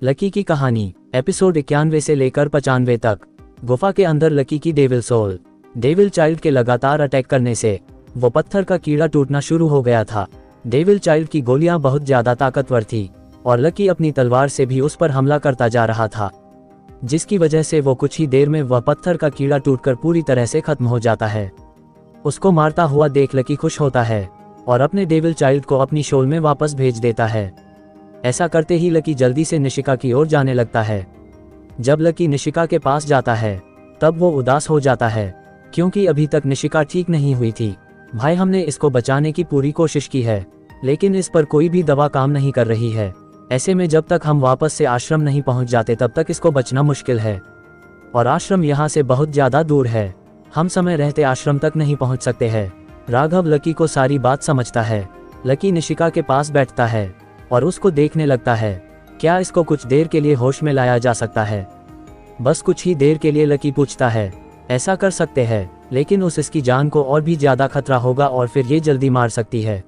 Lucky की कहानी episode 91 से लेकर 95 तक। गुफा के अंदर लकी की डेविल सोल। डेविल चाइल्ड के लगातार अटैक करने से वो पत्थर का कीड़ा टूटना शुरू हो गया था। डेविल चाइल्ड की गोलियां बहुत ज्यादा ताकतवर थी और लकी अपनी तलवार से भी उस पर हमला करता जा रहा था, जिसकी वजह से वो कुछ ही देर में वह पत्थर का कीड़ा टूटकर पूरी तरह से खत्म हो जाता है। उसको मारता हुआ देख लकी खुश होता है और अपने डेविल चाइल्ड को अपनी शोल में वापस भेज देता है। ऐसा करते ही लकी जल्दी से निशिका की ओर जाने लगता है। जब लकी निशिका के पास जाता है तब वो उदास हो जाता है, क्योंकि अभी तक निशिका ठीक नहीं हुई थी। भाई, हमने इसको बचाने की पूरी कोशिश की है, लेकिन इस पर कोई भी दवा काम नहीं कर रही है। ऐसे में जब तक हम वापस से आश्रम नहीं पहुंच जाते तब तक इसको बचना मुश्किल है, और आश्रम यहाँ से बहुत ज्यादा दूर है। हम समय रहते आश्रम तक नहीं पहुंच सकते हैं। राघव लकी को सारी बात समझता है। लकी निशिका के पास बैठता है और उसको देखने लगता है। क्या इसको कुछ देर के लिए होश में लाया जा सकता है? बस कुछ ही देर के लिए, लकी पूछता है। ऐसा कर सकते हैं, लेकिन इसकी जान को और भी ज्यादा खतरा होगा और फिर ये जल्दी मार सकती है।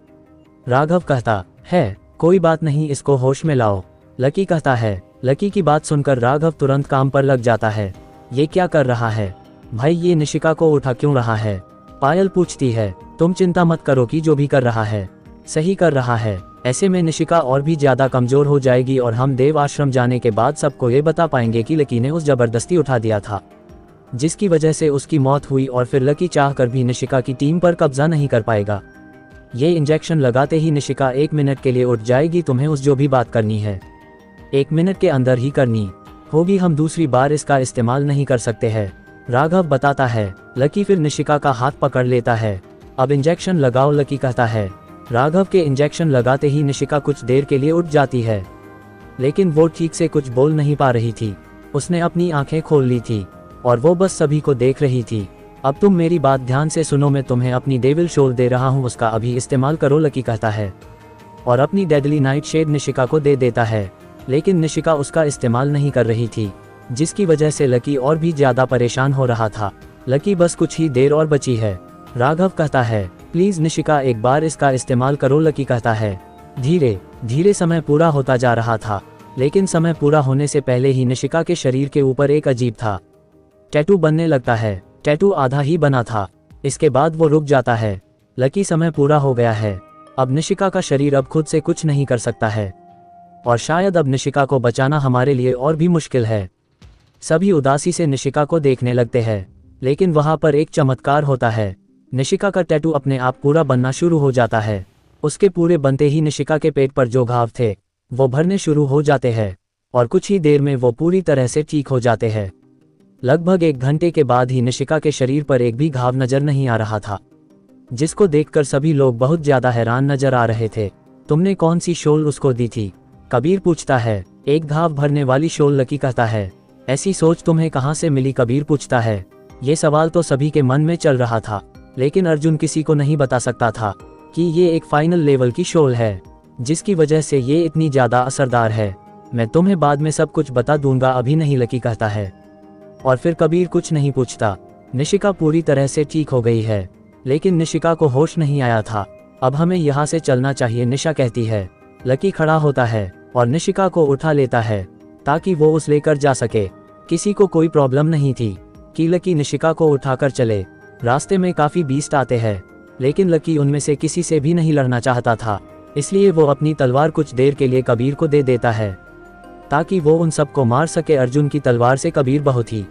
राघव कहता है, कोई बात नहीं, इसको होश में लाओ। लकी कहता है। लकी की बात सुनकर राघव तुरंत काम पर लग जाता है। ये क्या कर रहा है भाई? ये निशिका को उठा क्यों रहा है? पायल पूछती है। तुम चिंता मत करो कि जो भी कर रहा है सही कर रहा है। ऐसे में निशिका और भी ज्यादा कमजोर हो जाएगी और हम देव आश्रम जाने के बाद सबको ये बता पाएंगे कि लकी ने उस जबरदस्ती उठा दिया था, जिसकी वजह से उसकी मौत हुई, और फिर लकी चाहकर भी निशिका की टीम पर कब्जा नहीं कर पाएगा। ये इंजेक्शन लगाते ही निशिका 1 मिनट के लिए उठ जाएगी। तुम्हें उस जो भी बात करनी है 1 मिनट के अंदर ही करनी होगी। हम दूसरी बार इसका इस्तेमाल नहीं कर सकते हैं, राघव बताता है। लकी फिर निशिका का हाथ पकड़ लेता है। अब इंजेक्शन लगाओ, लकी कहता है। राघव के इंजेक्शन लगाते ही निशिका कुछ देर के लिए उठ जाती है, लेकिन वो ठीक से कुछ बोल नहीं पा रही थी। उसने अपनी आंखें खोल ली थी और वो बस सभी को देख रही थी। अब तुम मेरी बात ध्यान से सुनो, मैं तुम्हें अपनी डेविल शोल दे रहा हूँ, उसका अभी इस्तेमाल करो, लकी कहता है, और अपनी डेडली नाइट शेड निशिका को दे देता है। लेकिन निशिका उसका इस्तेमाल नहीं कर रही थी, जिसकी वजह से लकी और भी ज्यादा परेशान हो रहा था। लकी, बस कुछ ही देर और बची है, राघव कहता है। प्लीज निशिका, एक बार इसका इस्तेमाल करो, लकी कहता है। धीरे धीरे समय पूरा होता जा रहा था, लेकिन समय पूरा होने से पहले ही निशिका के शरीर के ऊपर एक अजीब था टैटू बनने लगता है। टैटू आधा ही बना था, इसके बाद वो रुक जाता है। लकी, समय पूरा हो गया है। अब निशिका का शरीर अब खुद से कुछ नहीं कर सकता है, और शायद अब निशिका को बचाना हमारे लिए और भी मुश्किल है। सभी उदासी से निशिका को देखने लगते हैं, लेकिन वहां पर एक चमत्कार होता है। निशिका का टैटू अपने आप पूरा बनना शुरू हो जाता है। उसके पूरे बनते ही निशिका के पेट पर जो घाव थे वो भरने शुरू हो जाते हैं, और कुछ ही देर में वो पूरी तरह से ठीक हो जाते हैं। लगभग 1 घंटे के बाद ही निशिका के शरीर पर एक भी घाव नजर नहीं आ रहा था, जिसको देखकर सभी लोग बहुत ज्यादा हैरान नजर आ रहे थे। तुमने कौन सी शोल उसको दी थी? कबीर पूछता है। एक घाव भरने वाली शोल, लकी कहता है। ऐसी सोच तुम्हें कहाँ से मिली? कबीर पूछता है। ये सवाल तो सभी के मन में चल रहा था, लेकिन अर्जुन किसी को नहीं बता सकता था कि ये एक फाइनल लेवल की शोल है, जिसकी वजह से ये इतनी ज्यादा असरदार है। मैं तुम्हें बाद में सब कुछ बता दूंगा, अभी नहीं, लकी कहता है। और फिर कबीर कुछ नहीं पूछता। निशिका पूरी तरह से ठीक हो गई है, लेकिन निशिका को होश नहीं आया था। अब हमें यहाँ से चलना चाहिए, निशा कहती है। लकी खड़ा होता है और निशिका को उठा लेता है ताकि वो उस लेकर जा सके। किसी को कोई प्रॉब्लम नहीं थी कि लकी निशिका को उठाकर चले। रास्ते में काफी बीस्ट आते हैं, लेकिन लकी उनमें से किसी से भी नहीं लड़ना चाहता था, इसलिए वो अपनी तलवार कुछ देर के लिए कबीर को दे देता है ताकि वो उन सबको मार सके। अर्जुन की तलवार से कबीर बहुत ही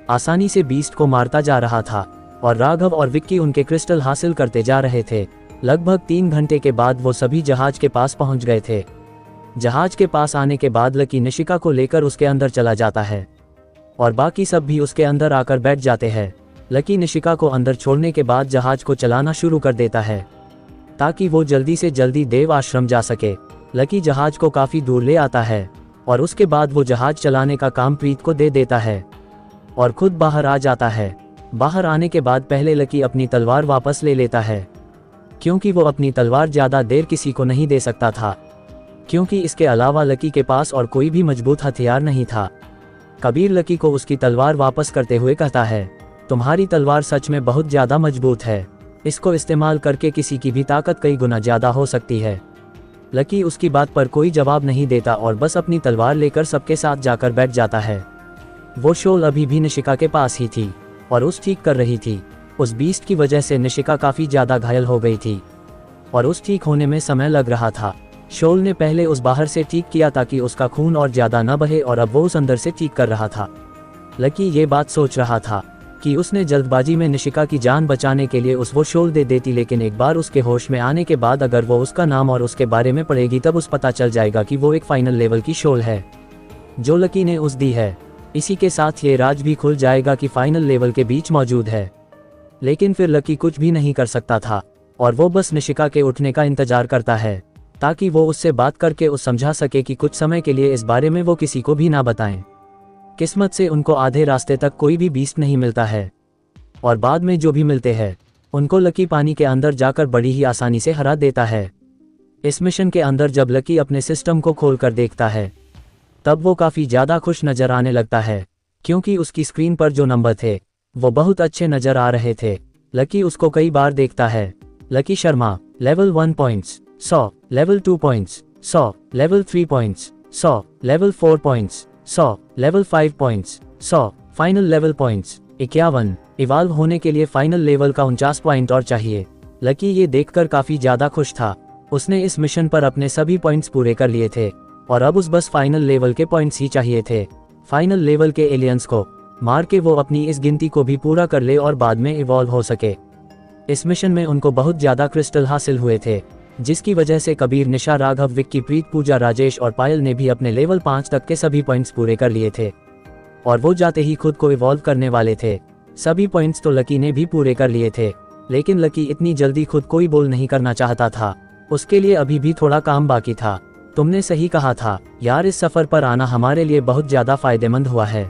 आसानी से बीस्ट को मारता जा रहा था, और राघव और विक्की उनके क्रिस्टल हासिल करते जा रहे थे। लगभग 3 घंटे के बाद वो सभी जहाज के पास पहुंच गए थे। जहाज के पास आने के बाद लकी निशिका को लेकर उसके अंदर चला जाता है, और बाकी सब भी उसके अंदर आकर बैठ जाते हैं। लकी निशिका को अंदर छोड़ने के बाद जहाज को चलाना शुरू कर देता है ताकि वो जल्दी से जल्दी देव आश्रम जा सके। लकी जहाज को काफी दूर ले आता है, और उसके बाद वो जहाज चलाने का काम प्रीत को दे देता है और खुद बाहर आ जाता है। बाहर आने के बाद पहले लकी अपनी तलवार वापस ले लेता है, क्योंकि वो अपनी तलवार ज्यादा देर किसी को नहीं दे सकता था, क्योंकि इसके अलावा लकी के पास और कोई भी मजबूत हथियार नहीं था। कबीर लकी को उसकी तलवार वापस करते हुए कहता है, तुम्हारी तलवार सच में बहुत ज्यादा मजबूत है, इसको इस्तेमाल करके किसी की भी ताकत कई गुना ज्यादा हो सकती है। लकी उसकी बात पर कोई जवाब नहीं देता और बस अपनी तलवार लेकर सबके साथ जाकर बैठ जाता है। वो शोल अभी भी निशिका के पास ही थी और उस ठीक कर रही थी। उस बीस्ट की वजह से निशिका काफ़ी ज़्यादा घायल हो गई थी और उस ठीक होने में समय लग रहा था। शोल ने पहले उस बाहर से ठीक किया ताकि उसका खून और ज़्यादा न बहे और अब वो उस अंदर से ठीक कर रहा था। लकी ये बात सोच रहा था कि उसने जल्दबाजी में निशिका की जान बचाने के लिए वो शोल दे देती, लेकिन एक बार उसके होश में आने के बाद अगर वो उसका नाम और उसके बारे में पढ़ेगी तब उस पता चल जाएगा कि वो एक फाइनल लेवल की शोल है जो लकी ने उस दी है। इसी के साथ ये राज भी खुल जाएगा कि फाइनल लेवल के बीच मौजूद है। लेकिन फिर लकी कुछ भी नहीं कर सकता था और वो बस निशिका के उठने का इंतजार करता है ताकि वो उससे बात करके उस समझा सके कि कुछ समय के लिए इस बारे में वो किसी को भी ना बताएं। किस्मत से उनको आधे रास्ते तक कोई भी बीस्ट नहीं मिलता है और बाद में जो भी मिलते हैं उनको लकी पानी के अंदर जाकर बड़ी ही आसानी से हरा देता है। इस मिशन के अंदर जब लकी अपने सिस्टम को खोल कर देखता है तब वो काफ़ी ज़्यादा खुश नज़र आने लगता है क्योंकि उसकी स्क्रीन पर जो नंबर थे वो बहुत अच्छे नज़र आ रहे थे। लकी उसको कई बार देखता है। Lucky Sharma level 1 points 100, level 2 points 100, level 3 points 100, level 4 points 100, level 5 points 100, final level points 51। Evolve होने के लिए फाइनल लेवल का 49 पॉइंट और चाहिए। लकी ये देखकर काफ़ी ज़्यादा खुश था। उसने इस मिशन पर अपने सभी पॉइंट्स पूरे कर लिए थे और अब उस बस फाइनल लेवल के पॉइंट्स ही चाहिए थे। फाइनल लेवल के एलियंस को मार के वो अपनी इस गिनती को भी पूरा कर ले और बाद में इवॉल्व हो सके। इस मिशन में उनको बहुत ज़्यादा क्रिस्टल हासिल हुए थे जिसकी वजह से कबीर, निशा, राघव, विक्की, प्रीत, पूजा, राजेश और पायल ने भी अपने लेवल 5 तक के सभी पॉइंट्स पूरे कर लिए थे और वो जाते ही खुद को इवॉल्व करने वाले थे। सभी पॉइंट्स तो लकी ने भी पूरे कर लिए थे, लेकिन लकी इतनी जल्दी खुद को इवॉल्व नहीं करना चाहता था। उसके लिए अभी भी थोड़ा काम बाकी था। तुमने सही कहा था यार, इस सफ़र पर आना हमारे लिए बहुत ज़्यादा फ़ायदेमंद हुआ है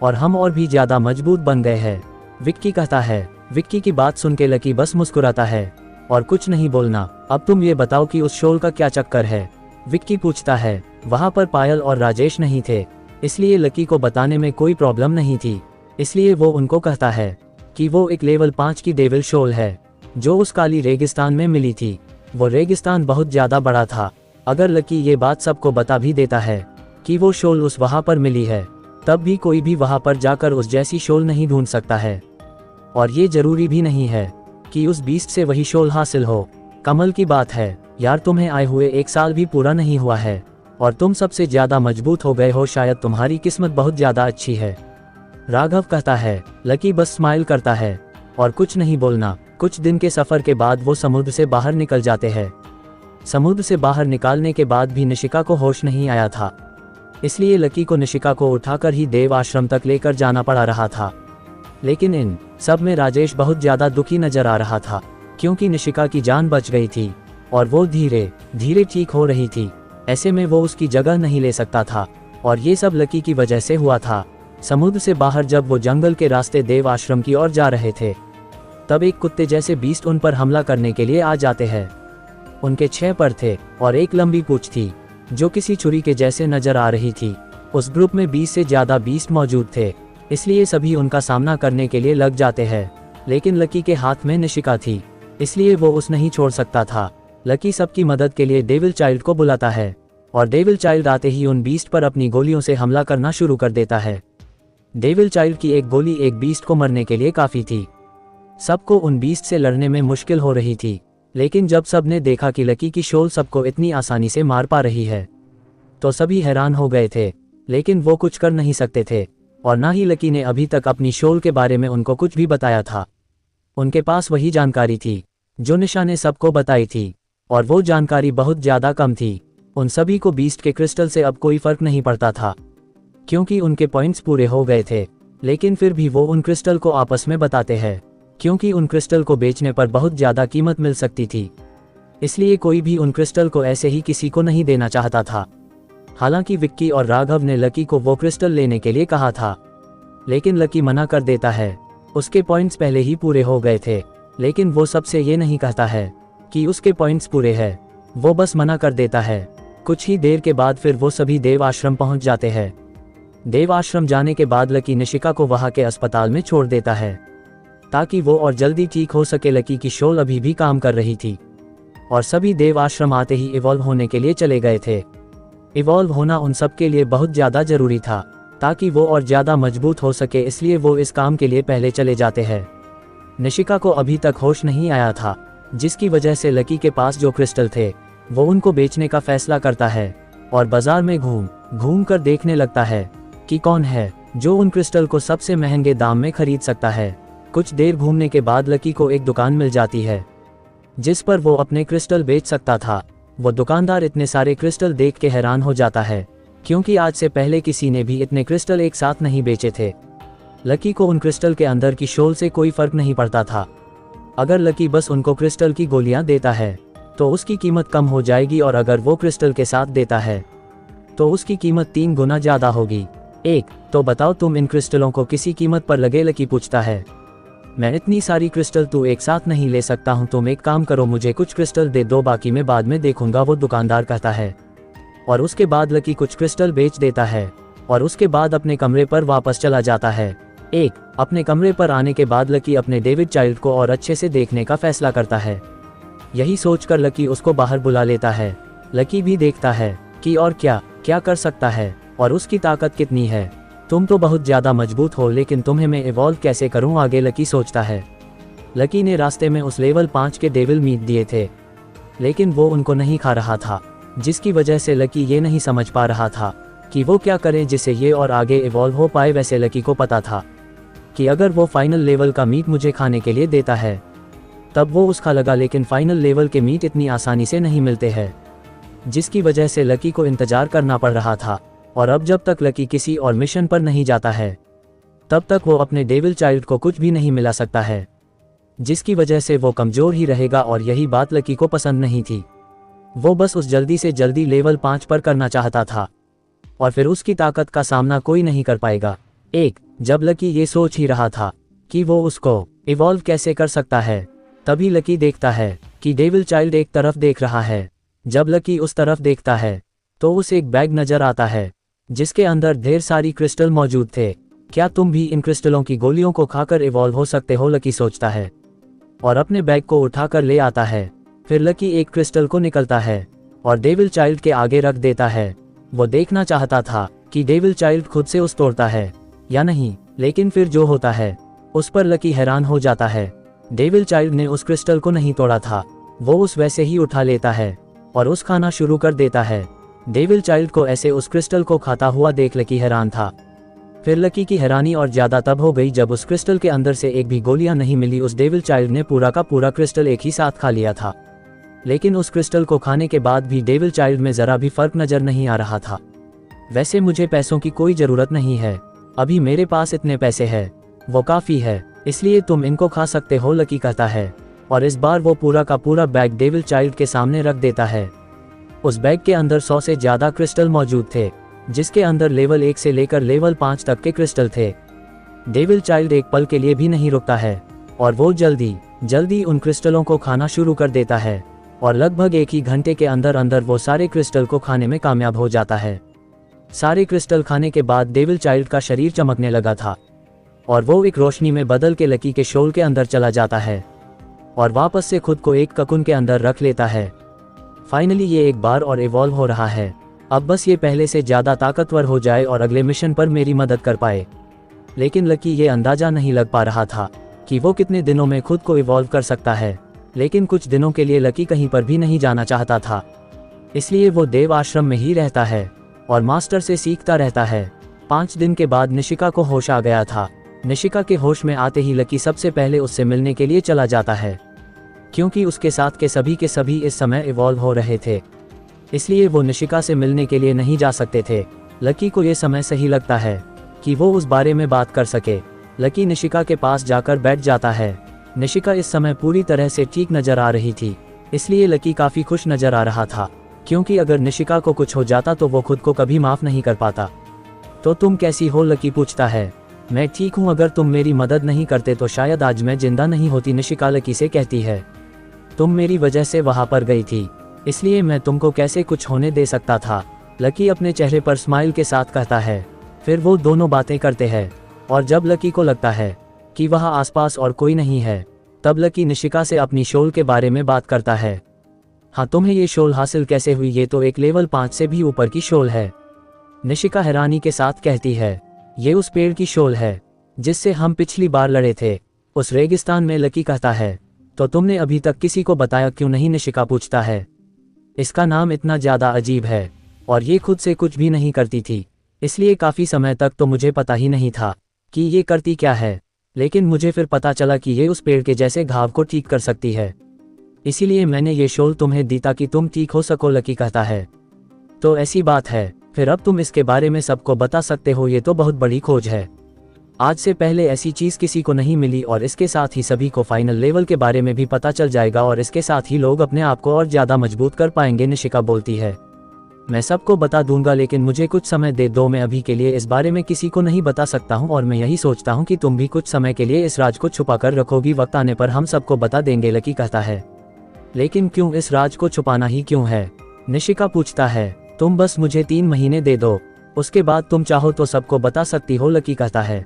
और हम और भी ज़्यादा मजबूत बन गए हैं, विक्की कहता है। विक्की की बात सुन के लकी बस मुस्कुराता है और कुछ नहीं बोलना। अब तुम ये बताओ कि उस शोल का क्या चक्कर है, विक्की पूछता है। वहाँ पर पायल और राजेश नहीं थे, इसलिए लकी को बताने में कोई प्रॉब्लम नहीं थी। इसलिए वो उनको कहता है कि वो एक लेवल 5 की डेविल शोल है जो उस काली रेगिस्तान में मिली थी। वो रेगिस्तान बहुत ज़्यादा बड़ा था। अगर लकी ये बात सबको बता भी देता है कि वो शोल उस वहाँ पर मिली है, तब भी कोई भी वहाँ पर जाकर उस जैसी शोल नहीं ढूंढ सकता है और ये ज़रूरी भी नहीं है कि उस बीस्ट से वही शोल हासिल हो। कमल की बात है यार, तुम्हें आए हुए 1 साल भी पूरा नहीं हुआ है और तुम सबसे ज़्यादा मजबूत हो गए हो, शायद तुम्हारी किस्मत बहुत ज़्यादा अच्छी है, राघव कहता है। लकी बस स्माइल करता है और कुछ नहीं बोलना। कुछ दिन के सफ़र के बाद वो समुद्र से बाहर निकल जाते हैं। समुद्र से बाहर निकालने के बाद भी निशिका को होश नहीं आया था, इसलिए लकी को निशिका को उठाकर ही देव आश्रम तक लेकर जाना पड़ा रहा था। लेकिन इन सब में राजेश बहुत ज़्यादा दुखी नजर आ रहा था क्योंकि निशिका की जान बच गई थी और वो धीरे धीरे ठीक हो रही थी। ऐसे में वो उसकी जगह नहीं ले सकता था और ये सब लकी की वजह से हुआ था। समुद्र से बाहर जब वो जंगल के रास्ते देव आश्रम की ओर जा रहे थे तब एक कुत्ते जैसे बीस्ट उन पर हमला करने के लिए आ जाते हैं। उनके 6 पर थे और एक लंबी पूंछ थी जो किसी छुरी के जैसे नजर आ रही थी। उस ग्रुप में 20 से ज़्यादा बीस्ट मौजूद थे, इसलिए सभी उनका सामना करने के लिए लग जाते हैं। लेकिन लकी के हाथ में निशिका थी, इसलिए वो उस नहीं छोड़ सकता था। लकी सबकी मदद के लिए डेविल चाइल्ड को बुलाता है और डेविल चाइल्ड आते ही उन बीस्ट पर अपनी गोलियों से हमला करना शुरू कर देता है। डेविल चाइल्ड की एक गोली एक बीस्ट को मरने के लिए काफ़ी थी। सबको उन बीस्ट से लड़ने में मुश्किल हो रही थी, लेकिन जब सबने देखा कि लकी की शोल सबको इतनी आसानी से मार पा रही है तो सभी हैरान हो गए थे, लेकिन वो कुछ कर नहीं सकते थे और ना ही लकी ने अभी तक अपनी शोल के बारे में उनको कुछ भी बताया था। उनके पास वही जानकारी थी जो निशा ने सबको बताई थी और वो जानकारी बहुत ज़्यादा कम थी। उन सभी को बीस्ट के क्रिस्टल से अब कोई फर्क नहीं पड़ता था क्योंकि उनके पॉइंट्स पूरे हो गए थे, लेकिन फिर भी वो उन क्रिस्टल को आपस में बताते हैं क्योंकि उन क्रिस्टल को बेचने पर बहुत ज़्यादा कीमत मिल सकती थी। इसलिए कोई भी उन क्रिस्टल को ऐसे ही किसी को नहीं देना चाहता था। हालांकि विक्की और राघव ने लकी को वो क्रिस्टल लेने के लिए कहा था, लेकिन लकी मना कर देता है। उसके पॉइंट्स पहले ही पूरे हो गए थे, लेकिन वो सबसे ये नहीं कहता है कि उसके पॉइंट्स पूरे हैं, वो बस मना कर देता है। कुछ ही देर के बाद फिर वो सभी देव आश्रम पहुंच जाते हैं। देव आश्रम जाने के बाद लकी निशिका को वहां के अस्पताल में छोड़ देता है ताकि वो और जल्दी ठीक हो सके। लकी की शोल अभी भी काम कर रही थी। और सभी देव आश्रम आते ही इवॉल्व होने के लिए चले गए थे। इवॉल्व होना उन सब के लिए बहुत ज़्यादा ज़रूरी था ताकि वो और ज़्यादा मजबूत हो सके, इसलिए वो इस काम के लिए पहले चले जाते हैं। निशिका को अभी तक होश नहीं आया था, जिसकी वजह से लकी के पास जो क्रिस्टल थे वो उनको बेचने का फैसला करता है और बाजार में घूम कर देखने लगता है कि कौन है जो उन क्रिस्टल को सबसे महंगे दाम में खरीद सकता है। कुछ देर घूमने के बाद लकी को एक दुकान मिल जाती है जिस पर वो अपने क्रिस्टल बेच सकता था। वो दुकानदार इतने सारे क्रिस्टल देख के हैरान हो जाता है, क्योंकि आज से पहले किसी ने भी इतने क्रिस्टल एक साथ नहीं बेचे थे। लकी को उन क्रिस्टल के अंदर की शोल से कोई फर्क नहीं पड़ता था। अगर लकी बस उनको क्रिस्टल की गोलियां देता है तो उसकी कीमत कम हो जाएगी, और अगर वो क्रिस्टल के साथ देता है तो उसकी कीमत 3 गुना ज़्यादा होगी। तो बताओ तुम इन क्रिस्टलों को किसी कीमत पर लगे? लकी पूछता है। मैं इतनी सारी क्रिस्टल तो एक साथ नहीं ले सकता हूँ, तुम एक काम करो, मुझे कुछ क्रिस्टल दे दो, बाकी मैं बाद में देखूंगा, वो दुकानदार कहता है। और उसके बाद लकी कुछ क्रिस्टल बेच देता है और उसके बाद अपने कमरे पर वापस चला जाता है। अपने कमरे पर आने के बाद लकी अपने डेविड चाइल्ड को और अच्छे से देखने का फैसला करता है। यही सोचकर लकी उसको बाहर बुला लेता है। लकी भी देखता है कि और क्या क्या कर सकता है और उसकी ताकत कितनी है। तुम तो बहुत ज़्यादा मजबूत हो, लेकिन तुम्हें मैं इवॉल्व कैसे करूं? आगे लकी सोचता है। लकी ने रास्ते में उस लेवल 5 के डेविल मीट दिए थे, लेकिन वो उनको नहीं खा रहा था, जिसकी वजह से लकी ये नहीं समझ पा रहा था कि वो क्या करे जिससे ये और आगे इवॉल्व हो पाए। वैसे लकी को पता था कि अगर वो फाइनल लेवल का मीट मुझे खाने के लिए देता है तब वो उसका लगा, लेकिन फाइनल लेवल के मीट इतनी आसानी से नहीं मिलते हैं, जिसकी वजह से लकी को इंतजार करना पड़ रहा था। और अब जब तक लकी किसी और मिशन पर नहीं जाता है तब तक वो अपने डेविल चाइल्ड को कुछ भी नहीं मिला सकता है, जिसकी वजह से वो कमज़ोर ही रहेगा। और यही बात लकी को पसंद नहीं थी। वो बस उस जल्दी से जल्दी लेवल 5 पर करना चाहता था और फिर उसकी ताकत का सामना कोई नहीं कर पाएगा। जब लकी ये सोच ही रहा था कि वो उसको इवॉल्व कैसे कर सकता है, तभी लकी देखता है कि डेविल चाइल्ड एक तरफ देख रहा है। जब लकी उस तरफ देखता है तो उसे एक बैग नजर आता है जिसके अंदर ढेर सारी क्रिस्टल मौजूद थे। क्या तुम भी इन क्रिस्टलों की गोलियों को खाकर इवॉल्व हो सकते हो? लकी सोचता है और अपने बैग को उठाकर ले आता है। फिर लकी एक क्रिस्टल को निकलता है और डेविल चाइल्ड के आगे रख देता है। वो देखना चाहता था कि डेविल चाइल्ड खुद से उस तोड़ता है या नहीं, लेकिन फिर जो होता है उस पर लकी हैरान हो जाता है। डेविल चाइल्ड ने उस क्रिस्टल को नहीं तोड़ा था, वो उस वैसे ही उठा लेता है और उस खाना शुरू कर देता है। डेविल चाइल्ड को ऐसे उस क्रिस्टल को खाता हुआ देख लकी हैरान था। फिर लकी की हैरानी और ज्यादा तब हो गई जब उस क्रिस्टल के अंदर से एक भी गोलियां नहीं मिली। उस डेविल चाइल्ड ने पूरा का पूरा क्रिस्टल एक ही साथ खा लिया था, लेकिन उस क्रिस्टल को खाने के बाद भी डेविल चाइल्ड में जरा भी फर्क नजर नहीं आ रहा था। वैसे मुझे पैसों की कोई जरूरत नहीं है, अभी मेरे पास इतने पैसे हैं, वो काफी है, इसलिए तुम इनको खा सकते हो, लकी कहता है। और इस बार वो पूरा का पूरा बैग डेविल चाइल्ड के सामने रख देता है। उस बैग के अंदर 100 से ज्यादा क्रिस्टल मौजूद थे, जिसके अंदर लेवल 1 से लेकर लेवल 5 तक के क्रिस्टल थे। डेविल चाइल्ड एक पल के लिए भी नहीं रुकता है और वो जल्दी उन क्रिस्टलों को खाना शुरू कर देता है और लगभग एक ही घंटे के अंदर अंदर वो सारे क्रिस्टल को खाने में कामयाब हो जाता है। सारे क्रिस्टल खाने के बाद डेविल चाइल्ड का शरीर चमकने लगा था और वो एक रोशनी में बदल के लकी के शोल के अंदर चला जाता है और वापस से खुद को एक ककुन के अंदर रख लेता है। फाइनली ये एक बार और इवॉल्व हो रहा है। अब बस ये पहले से ज़्यादा ताकतवर हो जाए और अगले मिशन पर मेरी मदद कर पाए। लेकिन लकी ये अंदाज़ा नहीं लग पा रहा था कि वो कितने दिनों में खुद को इवॉल्व कर सकता है। लेकिन कुछ दिनों के लिए लकी कहीं पर भी नहीं जाना चाहता था, इसलिए वो देव आश्रम में ही रहता है और मास्टर से सीखता रहता है। 5 दिन के बाद निशिका को होश आ गया था। निशिका के होश में आते ही लकी सबसे पहले उससे मिलने के लिए चला जाता है, क्योंकि उसके साथ के सभी इस समय इवॉल्व हो रहे थे, इसलिए वो निशिका से मिलने के लिए नहीं जा सकते थे। लकी को ये समय सही लगता है कि वो उस बारे में बात कर सके। लकी निशिका के पास जाकर बैठ जाता है। निशिका इस समय पूरी तरह से ठीक नजर आ रही थी, इसलिए लकी काफी खुश नजर आ रहा था, क्योंकि अगर निशिका को कुछ हो जाता तो वो खुद को कभी माफ नहीं कर पाता। तो तुम कैसी हो? लकी पूछता है। मैं ठीक हूँ, अगर तुम मेरी मदद नहीं करते तो शायद आज मैं जिंदा नहीं होती, निशिका लकी से कहती है। तुम मेरी वजह से वहां पर गई थी, इसलिए मैं तुमको कैसे कुछ होने दे सकता था, लकी अपने चेहरे पर स्माइल के साथ कहता है। फिर वो दोनों बातें करते हैं और जब लकी को लगता है कि वहाँ आसपास और कोई नहीं है, तब लकी निशिका से अपनी शोल के बारे में बात करता है। हाँ, तुम्हें ये शॉल हासिल कैसे हुई? ये तो एक लेवल 5 से भी ऊपर की शॉल है। निशिका हैरानी के साथ कहती है, ये उस पेड़ की शॉल है जिससे हम पिछली बार लड़े थे, उस रेगिस्तान में। लकी कहता है, तो तुमने अभी तक किसी को बताया क्यों नहीं? निशिका पूछता है। इसका नाम इतना ज़्यादा अजीब है और ये खुद से कुछ भी नहीं करती थी, इसलिए काफ़ी समय तक तो मुझे पता ही नहीं था कि ये करती क्या है। लेकिन मुझे फिर पता चला कि ये उस पेड़ के जैसे घाव को ठीक कर सकती है, इसीलिए मैंने ये शॉल तुम्हें दी ताकि तुम ठीक हो सको। लकी कहता है, तो ऐसी बात है, फिर अब तुम इसके बारे में सबको बता सकते हो। ये तो बहुत बड़ी खोज है, आज से पहले ऐसी चीज़ किसी को नहीं मिली और इसके साथ ही सभी को फाइनल लेवल के बारे में भी पता चल जाएगा और इसके साथ ही लोग अपने आप को और ज़्यादा मजबूत कर पाएंगे। निशिका बोलती है, मैं सबको बता दूंगा, लेकिन मुझे कुछ समय दे दो। मैं अभी के लिए इस बारे में किसी को नहीं बता सकता हूँ और मैं यही सोचता हूँ कि तुम भी कुछ समय के लिए इस राज को छुपा कर रखोगी। वक्त आने पर हम सबको बता देंगे। लकी कहता है, लेकिन क्यों? इस राज को छुपाना ही क्यों है? निशिका पूछता है, तुम बस मुझे 3 महीने दे दो, उसके बाद तुम चाहो तो सबको बता सकती हो। लकी कहता है,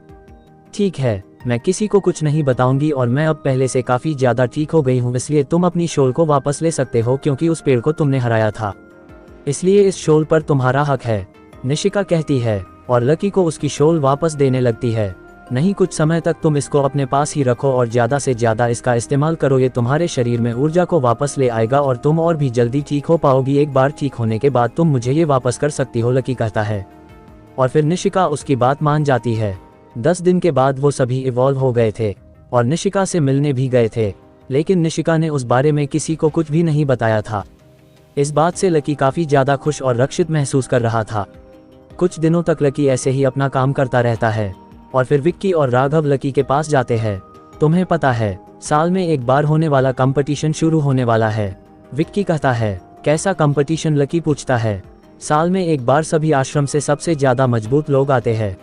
ठीक है, मैं किसी को कुछ नहीं बताऊंगी और मैं अब पहले से काफ़ी ज़्यादा ठीक हो गई हूँ, इसलिए तुम अपनी शॉल को वापस ले सकते हो क्योंकि उस पेड़ को तुमने हराया था, इसलिए इस शॉल पर तुम्हारा हक है। निशिका कहती है और लकी को उसकी शॉल वापस देने लगती है। नहीं, कुछ समय तक तुम इसको अपने पास ही रखो और ज़्यादा से ज़्यादा इसका इस्तेमाल करो, ये तुम्हारे शरीर में ऊर्जा को वापस ले आएगा और तुम और भी जल्दी ठीक हो पाओगी। एक बार ठीक होने के बाद तुम मुझे ये वापस कर सकती हो। लकी कहता है और फिर निशिका उसकी बात मान जाती है। 10 दिन के बाद वो सभी इवॉल्व हो गए थे और निशिका से मिलने भी गए थे, लेकिन निशिका ने उस बारे में किसी को कुछ भी नहीं बताया था। इस बात से लकी काफ़ी ज़्यादा खुश और रक्षित महसूस कर रहा था। कुछ दिनों तक लकी ऐसे ही अपना काम करता रहता है और फिर विक्की और राघव लकी के पास जाते हैं। तुम्हें पता है, साल में एक बार होने वाला कंपटीशन शुरू होने वाला है। विक्की कहता है, कैसा कंपटीशन? लकी पूछता है, साल में एक बार सभी आश्रम से सबसे ज़्यादा मजबूत लोग आते हैं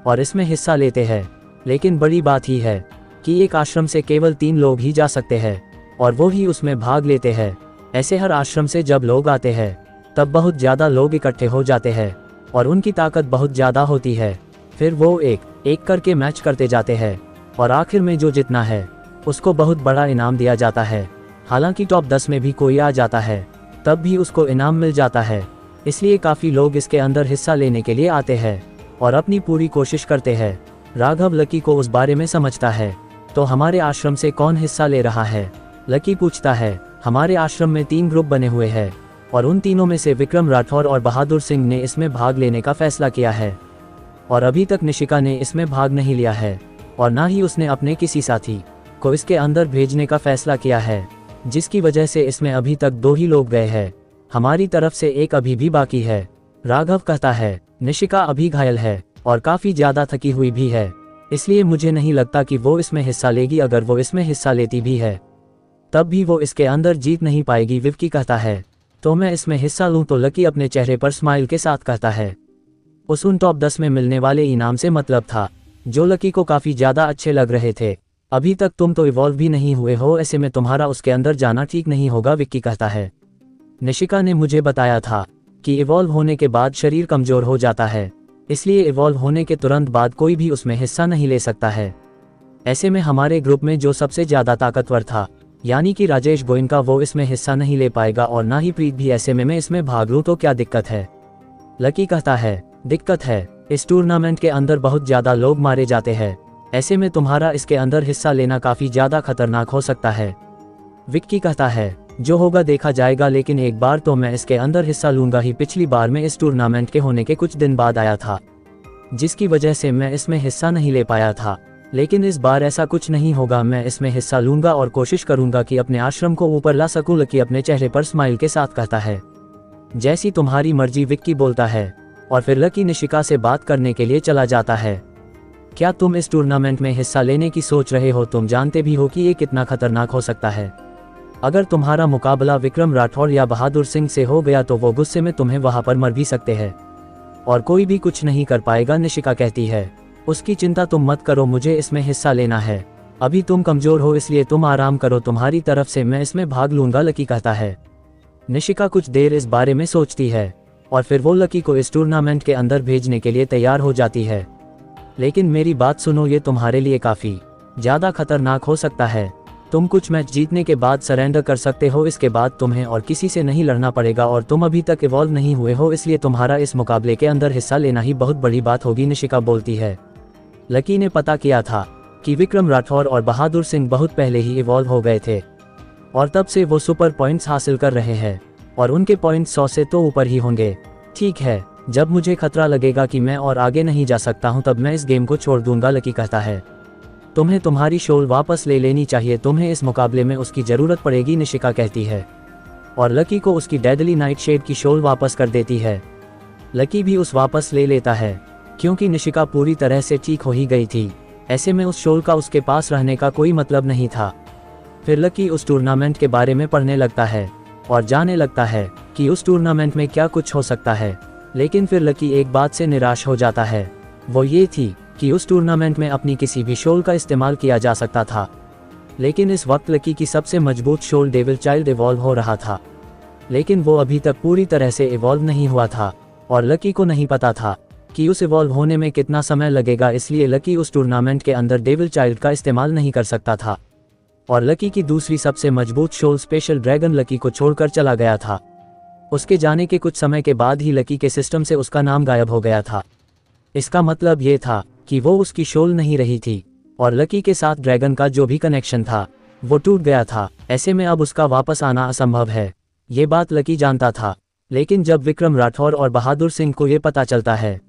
और इसमें हिस्सा लेते हैं, लेकिन बड़ी बात ही है कि एक आश्रम से केवल 3 लोग ही जा सकते हैं और वो ही उसमें भाग लेते हैं। ऐसे हर आश्रम से जब लोग आते हैं तब बहुत ज़्यादा लोग इकट्ठे हो जाते हैं और उनकी ताकत बहुत ज़्यादा होती है। फिर वो एक एक करके मैच करते जाते हैं और आखिर में जो जितना है उसको बहुत बड़ा इनाम दिया जाता है। हालांकि टॉप 10 में भी कोई आ जाता है तब भी उसको इनाम मिल जाता है, इसलिए काफ़ी लोग इसके अंदर हिस्सा लेने के लिए आते हैं और अपनी पूरी कोशिश करते हैं। राघव लकी को उस बारे में समझता है, तो हमारे आश्रम से कौन हिस्सा ले रहा है? लकी पूछता है, हमारे आश्रम में 3 ग्रुप बने हुए हैं और उन तीनों में से विक्रम राठौर और बहादुर सिंह ने इसमें भाग लेने का फैसला किया है और अभी तक निशिका ने इसमें भाग नहीं लिया है और ना ही उसने अपने किसी साथी को इसके अंदर भेजने का फैसला किया है, जिसकी वजह से इसमें अभी तक 2 ही लोग गए हैं। हमारी तरफ से एक अभी भी बाकी है। राघव कहता है, निशिका अभी घायल है और काफ़ी ज़्यादा थकी हुई भी है, इसलिए मुझे नहीं लगता कि वो इसमें हिस्सा लेगी। अगर वो इसमें हिस्सा लेती भी है तब भी वो इसके अंदर जीत नहीं पाएगी। विक्की कहता है, तो मैं इसमें हिस्सा लूँ? तो लकी अपने चेहरे पर स्माइल के साथ कहता है, उस उन टॉप 10 में मिलने वाले इनाम से मतलब था जो लकी को काफ़ी ज़्यादा अच्छे लग रहे थे। अभी तक तुम तो इवॉल्व भी नहीं हुए हो, ऐसे में तुम्हारा उसके अंदर जाना ठीक नहीं होगा। विक्की कहता है, निशिका ने मुझे बताया था कि इवॉल्व होने के बाद शरीर कमज़ोर हो जाता है, इसलिए इवॉल्व होने के तुरंत बाद कोई भी उसमें हिस्सा नहीं ले सकता है। ऐसे में हमारे ग्रुप में जो सबसे ज़्यादा ताकतवर था, यानी कि राजेश गोयनका, वो इसमें हिस्सा नहीं ले पाएगा और ना ही प्रीत भी। ऐसे में मैं इसमें भाग लूँ तो क्या दिक्कत है? लकी कहता है, दिक्कत है, इस टूर्नामेंट के अंदर बहुत ज़्यादा लोग मारे जाते हैं, ऐसे में तुम्हारा इसके अंदर हिस्सा लेना काफ़ी ज़्यादा खतरनाक हो सकता है। विक्की कहता है, जो होगा देखा जाएगा, लेकिन एक बार तो मैं इसके अंदर हिस्सा लूंगा ही। पिछली बार मैं इस टूर्नामेंट के होने के कुछ दिन बाद आया था, जिसकी वजह से मैं इसमें हिस्सा नहीं ले पाया था, लेकिन इस बार ऐसा कुछ नहीं होगा। मैं इसमें हिस्सा लूंगा और कोशिश करूंगा कि अपने आश्रम को ऊपर ला सकूं। लकी अपने चेहरे पर स्माइल के साथ कहता है, जैसी तुम्हारी मर्जी। विक्की बोलता है और फिर लकी निशिका से बात करने के लिए चला जाता है। क्या तुम इस टूर्नामेंट में हिस्सा लेने की सोच रहे हो? तुम जानते भी हो कि ये कितना खतरनाक हो सकता है। अगर तुम्हारा मुकाबला विक्रम राठौर या बहादुर सिंह से हो गया तो वो गुस्से में तुम्हें वहां पर मर भी सकते हैं और कोई भी कुछ नहीं कर पाएगा। निशिका कहती है, उसकी चिंता तुम मत करो, मुझे इसमें हिस्सा लेना है। अभी तुम कमजोर हो, इसलिए तुम आराम करो, तुम्हारी तरफ से मैं इसमें भाग लूंगा। लकी कहता है। निशिका कुछ देर इस बारे में सोचती है और फिर वो लकी को इस टूर्नामेंट के अंदर भेजने के लिए तैयार हो जाती है। लेकिन मेरी बात सुनो, ये तुम्हारे लिए काफ़ी ज़्यादा खतरनाक हो सकता है। तुम कुछ मैच जीतने के बाद सरेंडर कर सकते हो, इसके बाद तुम्हें और किसी से नहीं लड़ना पड़ेगा और तुम अभी तक इवॉल्व नहीं हुए हो, इसलिए तुम्हारा इस मुकाबले के अंदर हिस्सा लेना ही बहुत बड़ी बात होगी, निशिका बोलती है। लकी ने पता किया था कि विक्रम राठौर और बहादुर सिंह बहुत पहले ही इवॉल्व हो गए थे और तब से वो सुपर पॉइंट्स हासिल कर रहे हैं और उनके पॉइंट्स 100 से तो ऊपर ही होंगे। ठीक है, जब मुझे खतरा लगेगा कि मैं और आगे नहीं जा सकता हूं तब मैं इस गेम को छोड़ दूंगा, लकी कहता है। तुम्हें तुम्हारी शोल वापस ले लेनी चाहिए, तुम्हें इस मुकाबले में उसकी ज़रूरत पड़ेगी, निशिका कहती है और लकी को उसकी डेडली नाइट शेड की शोल वापस कर देती है। लकी भी उस वापस ले लेता है क्योंकि निशिका पूरी तरह से ठीक हो ही गई थी, ऐसे में उस शोल का उसके पास रहने का कोई मतलब नहीं था। फिर लकी उस टूर्नामेंट के बारे में पढ़ने लगता है और जाने लगता है कि उस टूर्नामेंट में क्या कुछ हो सकता है, लेकिन फिर लकी एक बात से निराश हो जाता है, वो ये थी कि उस टूर्नामेंट में अपनी किसी भी शोल का इस्तेमाल किया जा सकता था। लेकिन इस वक्त लकी की सबसे मजबूत शोल डेविल चाइल्ड इवॉल्व हो रहा था, लेकिन वो अभी तक पूरी तरह से इवॉल्व नहीं हुआ था और लकी को नहीं पता था कि उस इवॉल्व होने में कितना समय लगेगा, इसलिए लकी उस टूर्नामेंट के अंदर डेविल चाइल्ड का इस्तेमाल नहीं कर सकता था और लकी की दूसरी सबसे मजबूत शोल स्पेशल ड्रैगन लकी को छोड़कर चला गया था। उसके जाने के कुछ समय के बाद ही लकी के सिस्टम से उसका नाम गायब हो गया था। इसका मतलब ये था कि वो उसकी शोल नहीं रही थी और लकी के साथ ड्रैगन का जो भी कनेक्शन था वो टूट गया था, ऐसे में अब उसका वापस आना असंभव है। ये बात लकी जानता था, लेकिन जब विक्रम राठौर और बहादुर सिंह को ये पता चलता है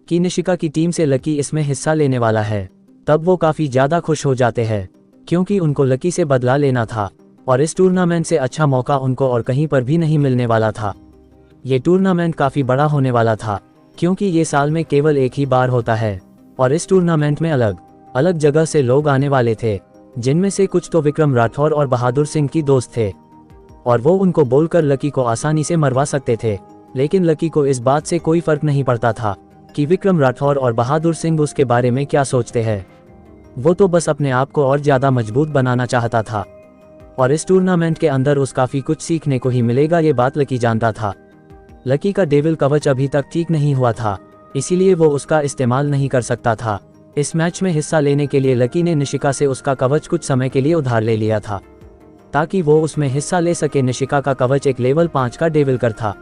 कि निशिका की टीम से लकी इसमें हिस्सा लेने वाला है, तब वो काफ़ी ज़्यादा खुश हो जाते हैं क्योंकि उनको लकी से बदला लेना था और इस टूर्नामेंट से अच्छा मौका उनको और कहीं पर भी नहीं मिलने वाला था। ये टूर्नामेंट काफ़ी बड़ा होने वाला था क्योंकि ये साल में केवल एक ही बार होता है और इस टूर्नामेंट में अलग अलग जगह से लोग आने वाले थे, जिनमें से कुछ तो विक्रम राठौर और बहादुर सिंह की दोस्त थे और वो उनको बोलकर लकी को आसानी से मरवा सकते थे। लेकिन लकी को इस बात से कोई फर्क नहीं पड़ता था कि विक्रम राठौर और बहादुर सिंह उसके बारे में क्या सोचते हैं, वो तो बस अपने आप को और ज़्यादा मजबूत बनाना चाहता था और इस टूर्नामेंट के अंदर उस काफ़ी कुछ सीखने को ही मिलेगा, ये बात लकी जानता था। लकी का डेविल कवच अभी तक ठीक नहीं हुआ था, इसीलिए वो उसका इस्तेमाल नहीं कर सकता था। इस मैच में हिस्सा लेने के लिए लकी ने निशिका से उसका कवच कुछ समय के लिए उधार ले लिया था ताकि वो उसमें हिस्सा ले सके। निशिका का कवच एक लेवल 5 का डेविल कर था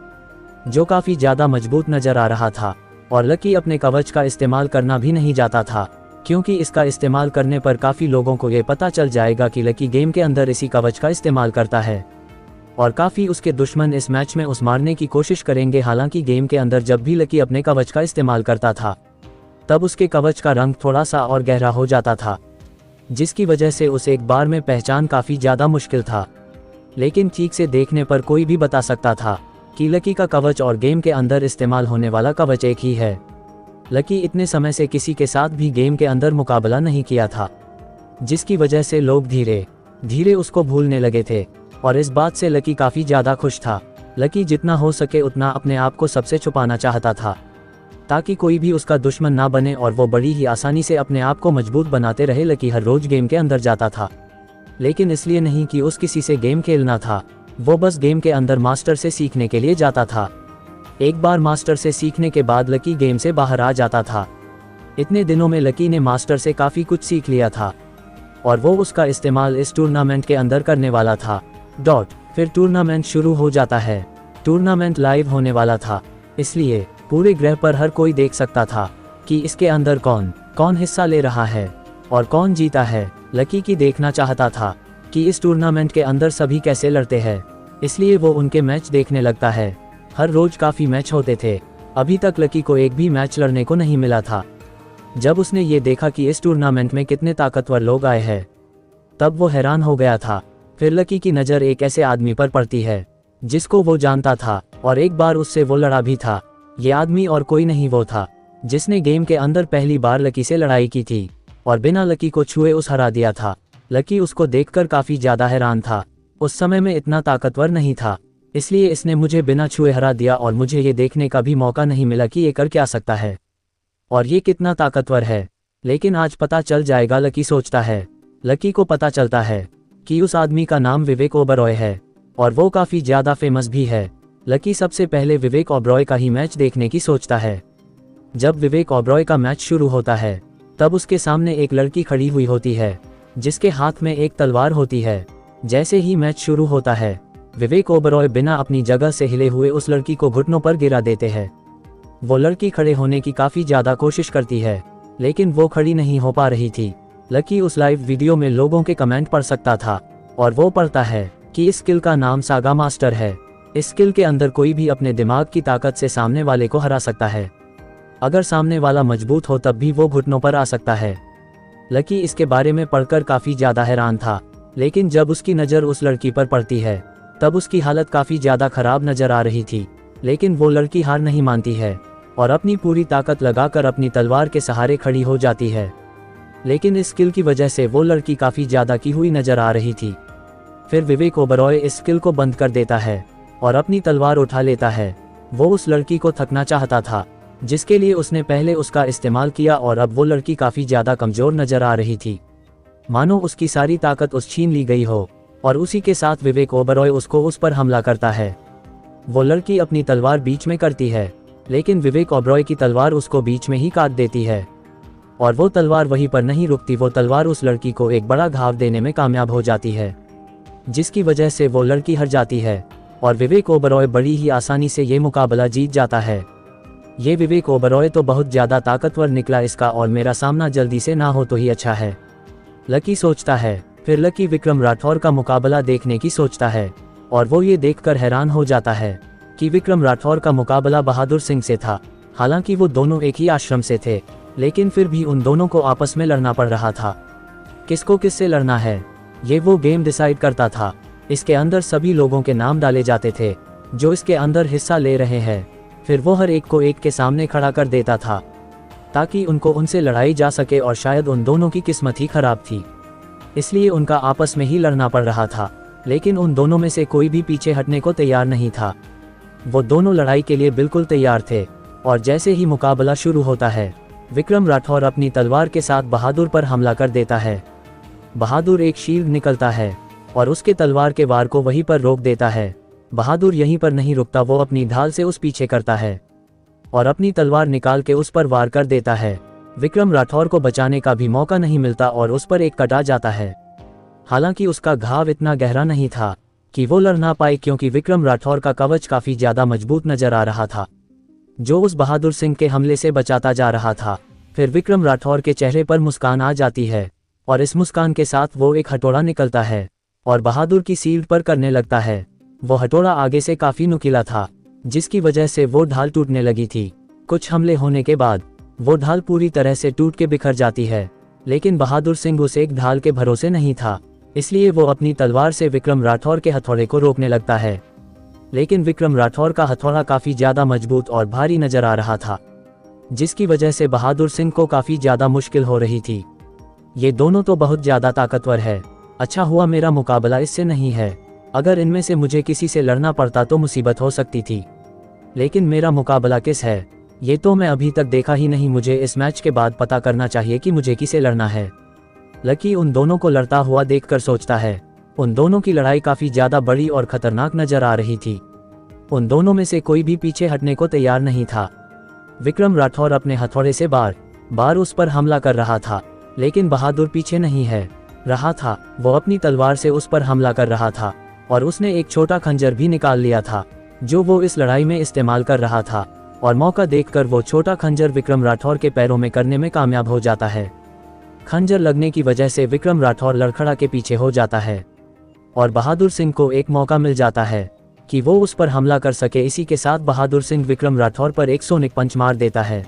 जो काफ़ी ज़्यादा मजबूत नज़र आ रहा था और लकी अपने कवच का इस्तेमाल करना भी नहीं चाहता था क्योंकि इसका इस्तेमाल करने पर काफ़ी लोगों को ये पता चल जाएगा कि लकी गेम के अंदर इसी कवच का इस्तेमाल करता है और काफ़ी उसके दुश्मन इस मैच में उस मारने की कोशिश करेंगे। हालांकि गेम के अंदर जब भी लकी अपने कवच का इस्तेमाल करता था तब उसके कवच का रंग थोड़ा सा और गहरा हो जाता था, जिसकी वजह से उसे एक बार में पहचान काफ़ी ज़्यादा मुश्किल था। लेकिन ठीक से देखने पर कोई भी बता सकता था कि लकी का कवच और गेम के अंदर इस्तेमाल होने वाला कवच एक ही है। लकी इतने समय से किसी के साथ भी गेम के अंदर मुकाबला नहीं किया था, जिसकी वजह से लोग धीरे धीरे उसको भूलने लगे थे और इस बात से लकी काफ़ी ज़्यादा खुश था। लकी जितना हो सके उतना अपने आप को सबसे छुपाना चाहता था ताकि कोई भी उसका दुश्मन ना बने और वो बड़ी ही आसानी से अपने आप को मजबूत बनाते रहे। लकी हर रोज गेम के अंदर जाता था, लेकिन इसलिए नहीं कि उस किसी से गेम खेलना था, वो बस गेम के अंदर मास्टर से सीखने के लिए जाता था। एक बार मास्टर से सीखने के बाद लकी गेम से बाहर आ जाता था। इतने दिनों में लकी ने मास्टर से काफ़ी कुछ सीख लिया था और वो उसका इस्तेमाल इस टूर्नामेंट के अंदर करने वाला था। फिर टूर्नामेंट शुरू हो जाता है। टूर्नामेंट लाइव होने वाला था, इसलिए पूरे ग्रह पर हर कोई देख सकता था कि इसके अंदर कौन कौन हिस्सा ले रहा है और कौन जीता है। लकी की देखना चाहता था कि इस टूर्नामेंट के अंदर सभी कैसे लड़ते हैं, इसलिए वो उनके मैच देखने लगता है। हर रोज काफ़ी मैच होते थे, अभी तक लकी को एक भी मैच लड़ने को नहीं मिला था। जब उसने ये देखा कि इस टूर्नामेंट में कितने ताकतवर लोग आए हैं, तब वो हैरान हो गया था। फिर लकी की नज़र एक ऐसे आदमी पर पड़ती है जिसको वो जानता था और एक बार उससे वो लड़ा भी था। ये आदमी और कोई नहीं वो था जिसने गेम के अंदर पहली बार लकी से लड़ाई की थी और बिना लकी को छुए उस हरा दिया था। लकी उसको देखकर काफ़ी ज़्यादा हैरान था, उस समय में इतना ताकतवर नहीं था, इसलिए इसने मुझे बिना छुए हरा दिया और मुझे ये देखने का भी मौका नहीं मिला कि ये कर क्या सकता है और ये कितना ताकतवर है। लेकिन आज पता चल जाएगा, लकी सोचता है। लकी को पता चलता है कि उस आदमी का नाम विवेक ओबरॉय है और वो काफ़ी ज़्यादा फेमस भी है। लकी सबसे पहले विवेक ओबरॉय का ही मैच देखने की सोचता है। जब विवेक ओबरॉय का मैच शुरू होता है तब उसके सामने एक लड़की खड़ी हुई होती है जिसके हाथ में एक तलवार होती है। जैसे ही मैच शुरू होता है, विवेक ओबरॉय बिना अपनी जगह से हिले हुए उस लड़की को घुटनों पर गिरा देते हैं। वो लड़की खड़े होने की काफ़ी ज़्यादा कोशिश करती है, लेकिन वो खड़ी नहीं हो पा रही थी। लकी उस लाइव वीडियो में लोगों के कमेंट पढ़ सकता था, और वो पढ़ता है कि इस स्किल का नाम सागा मास्टर है। इस स्किल के अंदर कोई भी अपने दिमाग की ताकत से सामने वाले को हरा सकता है। अगर सामने वाला मजबूत हो तब भी वो घुटनों पर आ सकता है। लकी इसके बारे में पढ़कर काफ़ी ज़्यादा हैरान था, लेकिन जब उसकी नज़र उस लड़की पर पड़ती है तब उसकी हालत काफ़ी ज़्यादा खराब नज़र आ रही थी। लेकिन वो लड़की हार नहीं मानती है और अपनी पूरी ताकत लगाकर अपनी तलवार के सहारे खड़ी हो जाती है। लेकिन इस स्किल की वजह से वो लड़की काफ़ी ज़्यादा की हुई नज़र आ रही थी। फिर विवेक ओबरॉय इस स्किल को बंद कर देता है और अपनी तलवार उठा लेता है। वो उस लड़की को थकना चाहता था, जिसके लिए उसने पहले उसका इस्तेमाल किया, और अब वो लड़की काफ़ी ज़्यादा कमज़ोर नज़र आ रही थी, मानो उसकी सारी ताकत उस छीन ली गई हो। और उसी के साथ विवेक ओबरॉय उसको उस पर हमला करता है। वो लड़की अपनी तलवार बीच में करती है, लेकिन विवेक ओबरॉय की तलवार उसको बीच में ही काट देती है। और वो तलवार वहीं पर नहीं रुकती, वो तलवार उस लड़की को एक बड़ा घाव देने में कामयाब हो जाती है, जिसकी वजह से वो लड़की हार जाती है और विवेक ओबरॉय बड़ी ही आसानी से ये मुकाबला जीत जाता है। ये विवेक ओबरॉय तो बहुत ज़्यादा ताकतवर निकला इसका, और मेरा सामना जल्दी से ना हो तो ही अच्छा है, लकी सोचता है। फिर लकी विक्रम राठौर का मुकाबला देखने की सोचता है, और वो ये देखकर हैरान हो जाता है कि विक्रम राठौर का मुकाबला बहादुर सिंह से था। हालांकि वो दोनों एक ही आश्रम से थे, लेकिन फिर भी उन दोनों को आपस में लड़ना पड़ रहा था। किसको किससे लड़ना है, ये वो गेम डिसाइड करता था। इसके अंदर सभी लोगों के नाम डाले जाते थे जो इसके अंदर हिस्सा ले रहे हैं। फिर वो हर एक को एक के सामने खड़ा कर देता था, ताकि उनको उनसे लड़ाई जा सके, और शायद उन दोनों की किस्मत ही खराब थी, इसलिए उनका आपस में ही लड़ना पड़ रहा था। लेकिन उन दोनों में से कोई भी पीछे हटने को तैयार नहीं था। वो दोनों लड़ाई के लिए बिल्कुल तैयार थे, और जैसे ही मुकाबला शुरू होता है, विक्रम राठौर अपनी तलवार के साथ बहादुर पर हमला कर देता है। बहादुर एक शील्ड निकलता है और उसके तलवार के वार को वहीं पर रोक देता है। बहादुर यहीं पर नहीं रुकता, वो अपनी ढाल से उस पीछे करता है और अपनी तलवार निकाल के उस पर वार कर देता है। विक्रम राठौर को बचाने का भी मौका नहीं मिलता और उस पर एक कट आ जाता है। हालांकि उसका घाव इतना गहरा नहीं था कि वो लड़ ना पाए, क्योंकि विक्रम राठौर का कवच काफी ज्यादा मजबूत नजर आ रहा था, जो उस बहादुर सिंह के हमले से बचाता जा रहा था। फिर विक्रम राठौर के चेहरे पर मुस्कान आ जाती है, और इस मुस्कान के साथ वो एक हथौड़ा निकलता है और बहादुर की सील्ड पर करने लगता है। वो हथौड़ा आगे से काफी नुकीला था, जिसकी वजह से वो ढाल टूटने लगी थी। कुछ हमले होने के बाद वो ढाल पूरी तरह से टूट के बिखर जाती है, लेकिन बहादुर सिंह उस एक ढाल के भरोसे नहीं था, इसलिए वो अपनी तलवार से विक्रम राठौर के हथौड़े को रोकने लगता है। लेकिन विक्रम राठौर का हथौड़ा काफी ज्यादा मजबूत और भारी नजर आ रहा था, जिसकी वजह से बहादुर सिंह को काफी ज्यादा मुश्किल हो रही थी। ये दोनों तो बहुत ज्यादा ताकतवर है। अच्छा हुआ मेरा मुकाबला इससे नहीं है, अगर इनमें से मुझे किसी से लड़ना पड़ता तो मुसीबत हो सकती थी। लेकिन मेरा मुकाबला किस है, ये तो मैं अभी तक देखा ही नहीं। मुझे इस मैच के बाद पता करना चाहिए कि मुझे किसे लड़ना है। लकी उन दोनों को लड़ता हुआ देखकर सोचता है। उन दोनों की लड़ाई काफी ज्यादा बड़ी और खतरनाक नजर आ रही थी। उन दोनों में से कोई भी पीछे हटने को तैयार नहीं था। विक्रम राठौर अपने हथौड़े से बार बार उस पर हमला कर रहा था, लेकिन बहादुर पीछे नहीं है रहा था। वो अपनी तलवार से उस पर हमला कर रहा था और उसने एक छोटा खंजर भी निकाल लिया था, जो वो इस लड़ाई में इस्तेमाल कर रहा था। और मौका देखकर वो छोटा खंजर विक्रम राठौर के पैरों में करने में कामयाब हो जाता है। खंजर लगने की वजह से विक्रम राठौर लड़खड़ा के पीछे हो जाता है और बहादुर सिंह को एक मौका मिल जाता है कि वो उस पर हमला कर सके। इसी के साथ बहादुर सिंह विक्रम राठौर पर एक सोनिक पंच मार देता है।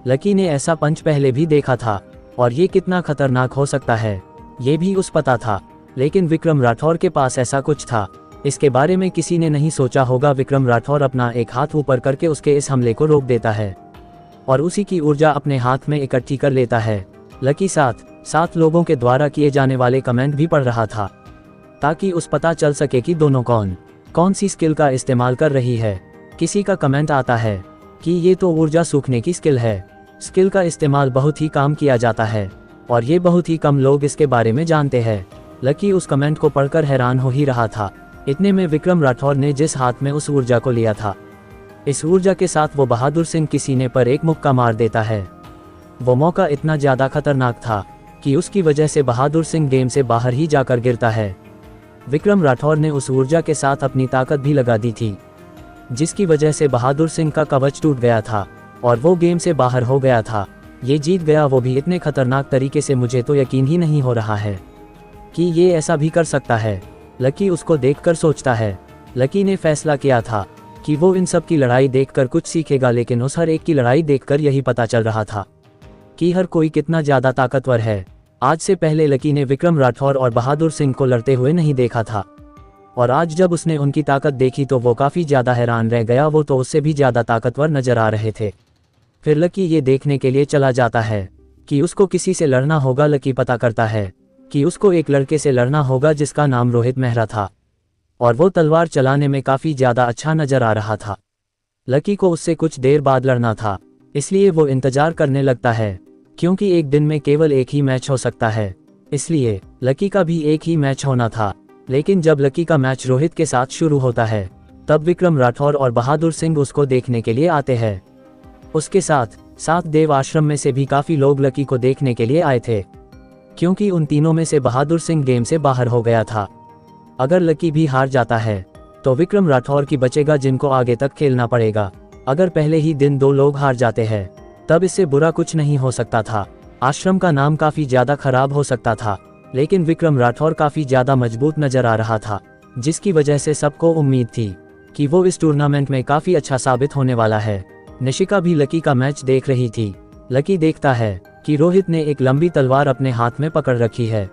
लकी ने ऐसा पंच पहले भी देखा था और ये कितना खतरनाक हो सकता है ये भी उस पता था, लेकिन विक्रम राठौर के पास ऐसा कुछ था, इसके बारे में किसी ने नहीं सोचा होगा। विक्रम राठौर अपना एक हाथ ऊपर करके उसके इस हमले को रोक देता है और उसी की ऊर्जा अपने हाथ में इकट्ठी कर लेता है। लकी साथ लोगों के द्वारा किए जाने वाले कमेंट भी पढ़ रहा था, ताकि उस पता चल सके कि दोनों कौन सी स्किल का इस्तेमाल कर रही है। किसी का कमेंट आता है कि ये तो ऊर्जा सूखने की स्किल है। स्किल का इस्तेमाल बहुत ही कम किया जाता है और ये बहुत ही कम लोग इसके बारे में जानते हैं। लकी उस कमेंट को पढ़कर हैरान हो ही रहा था। इतने में विक्रम राठौर ने जिस हाथ में उस ऊर्जा को लिया था, इस ऊर्जा के साथ वो बहादुर सिंह के सीने पर एक मुक्का मार देता है। वो मौका इतना ज्यादा खतरनाक था कि उसकी वजह से बहादुर सिंह गेम से बाहर ही जाकर गिरता है। विक्रम राठौर ने उस ऊर्जा के साथ अपनी ताकत भी लगा दी थी, जिसकी वजह से बहादुर सिंह का कवच टूट गया था और वो गेम से बाहर हो गया था। ये जीत गया, वो भी इतने खतरनाक तरीके से, मुझे तो यकीन ही नहीं हो रहा है कि ये ऐसा भी कर सकता है। लकी उसको देखकर सोचता है। लकी ने फैसला किया था कि वो इन सब की लड़ाई देखकर कुछ सीखेगा, लेकिन उस हर एक की लड़ाई देखकर यही पता चल रहा था कि हर कोई कितना ज़्यादा ताकतवर है। आज से पहले लकी ने विक्रम राठौर और बहादुर सिंह को लड़ते हुए नहीं देखा था, और आज जब उसने उनकी ताकत देखी तो वो काफ़ी ज़्यादा हैरान रह गया। वो तो उससे भी ज़्यादा ताकतवर नजर आ रहे थे। फिर लकी ये देखने के लिए चला जाता है कि उसको किसी से लड़ना होगा। लकी पता करता है कि उसको एक लड़के से लड़ना होगा जिसका नाम रोहित मेहरा था, और वो तलवार चलाने में काफ़ी ज़्यादा अच्छा नजर आ रहा था। लकी को उससे कुछ देर बाद लड़ना था, इसलिए वो इंतज़ार करने लगता है, क्योंकि एक दिन में केवल एक ही मैच हो सकता है। इसलिए लकी का भी एक ही मैच होना था। लेकिन जब लकी का मैच रोहित के साथ शुरू होता है, तब विक्रम राठौर और बहादुर सिंह उसको देखने के लिए आते हैं। उसके साथ देव आश्रम में से भी काफ़ी लोग लकी को देखने के लिए आए थे, क्योंकि उन तीनों में से बहादुर सिंह गेम से बाहर हो गया था। अगर लकी भी हार जाता है तो विक्रम राठौर की बचेगा, जिनको आगे तक खेलना पड़ेगा। अगर पहले ही दिन 2 लोग हार जाते हैं तब इससे बुरा कुछ नहीं हो सकता था। आश्रम का नाम काफ़ी ज़्यादा खराब हो सकता था, लेकिन विक्रम राठौर काफ़ी ज़्यादा मजबूत नज़र आ रहा था, जिसकी वजह से सबको उम्मीद थी कि वो इस टूर्नामेंट में काफ़ी अच्छा साबित होने वाला है। निशिका भी लकी का मैच देख रही थी। लकी देखता है कि रोहित ने एक लंबी तलवार अपने हाथ में पकड़ रखी है।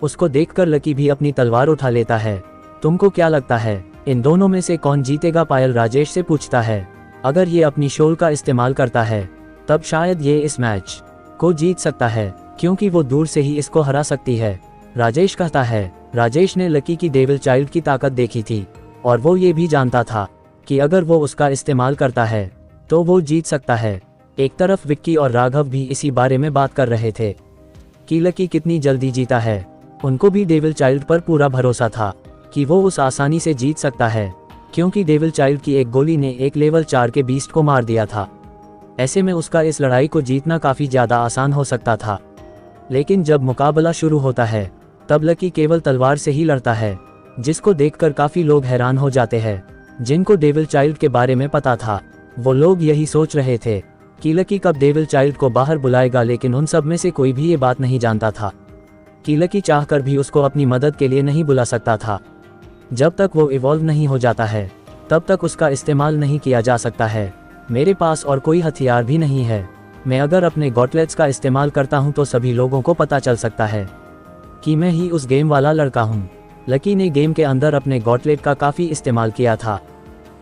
उसको देखकर लकी भी अपनी तलवार उठा लेता है। तुमको क्या लगता है इन दोनों में से कौन जीतेगा? पायल राजेश से पूछता है। अगर ये अपनी शोल का इस्तेमाल करता है तब शायद ये इस मैच को जीत सकता है, क्योंकि वो दूर से ही इसको हरा सकती है, राजेश कहता है। राजेश ने लकी की डेविल चाइल्ड की ताकत देखी थी, और वो ये भी जानता था कि अगर वो उसका इस्तेमाल करता है तो वो जीत सकता है। एक तरफ विक्की और राघव भी इसी बारे में बात कर रहे थे कि लकी कितनी जल्दी जीता है। उनको भी डेविल चाइल्ड पर पूरा भरोसा था कि वो उस आसानी से जीत सकता है, क्योंकि डेविल चाइल्ड की एक गोली ने एक लेवल 4 के बीस्ट को मार दिया था। ऐसे में उसका इस लड़ाई को जीतना काफ़ी ज़्यादा आसान हो सकता था। लेकिन जब मुकाबला शुरू होता है तब लकी केवल तलवार से ही लड़ता है, जिसको देखकर काफ़ी लोग हैरान हो जाते हैं। जिनको डेविल चाइल्ड के बारे में पता था वो लोग यही सोच रहे थे कि लकी कब डेविल चाइल्ड को बाहर बुलाएगा, लेकिन उन सब में से कोई भी ये बात नहीं जानता था कि लकी चाहकर भी उसको अपनी मदद के लिए नहीं बुला सकता था। जब तक वो इवॉल्व नहीं हो जाता है तब तक उसका इस्तेमाल नहीं किया जा सकता है। मेरे पास और कोई हथियार भी नहीं है। मैं अगर अपने गॉटलेट्स का इस्तेमाल करता हूं तो सभी लोगों को पता चल सकता है कि मैं ही उस गेम वाला लड़का हूं। लकी ने गेम के अंदर अपने गॉटलेट का काफ़ी इस्तेमाल किया था,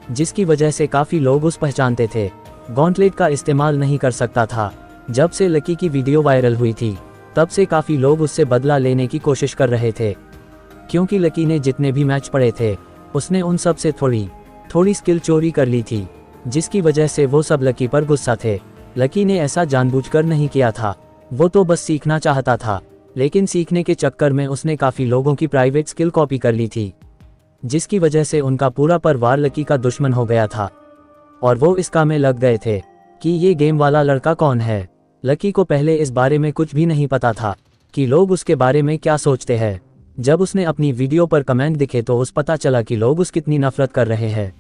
जिसकी वजह से काफ़ी लोग उस पहचानते थे। गॉटलेट का इस्तेमाल नहीं कर सकता था। जब से लकी की वीडियो वायरल हुई थी तब से काफ़ी लोग उससे बदला लेने की कोशिश कर रहे थे, क्योंकि लकी ने जितने भी मैच पढ़े थे उसने उन सब से थोड़ी स्किल चोरी कर ली थी, जिसकी वजह से वो सब लकी पर गुस्सा थे। लकी ने ऐसा जानबूझकर नहीं किया था, वो तो बस सीखना चाहता था, लेकिन सीखने के चक्कर में उसने काफ़ी लोगों की प्राइवेट स्किल कॉपी कर ली थी, जिसकी वजह से उनका पूरा परिवार लकी का दुश्मन हो गया था, और वो इस काम में लग गए थे कि ये गेम वाला लड़का कौन है। लकी को पहले इस बारे में कुछ भी नहीं पता था कि लोग उसके बारे में क्या सोचते हैं। जब उसने अपनी वीडियो पर कमेंट दिखे तो उस पता चला कि लोग उस कितनी नफरत कर रहे हैं,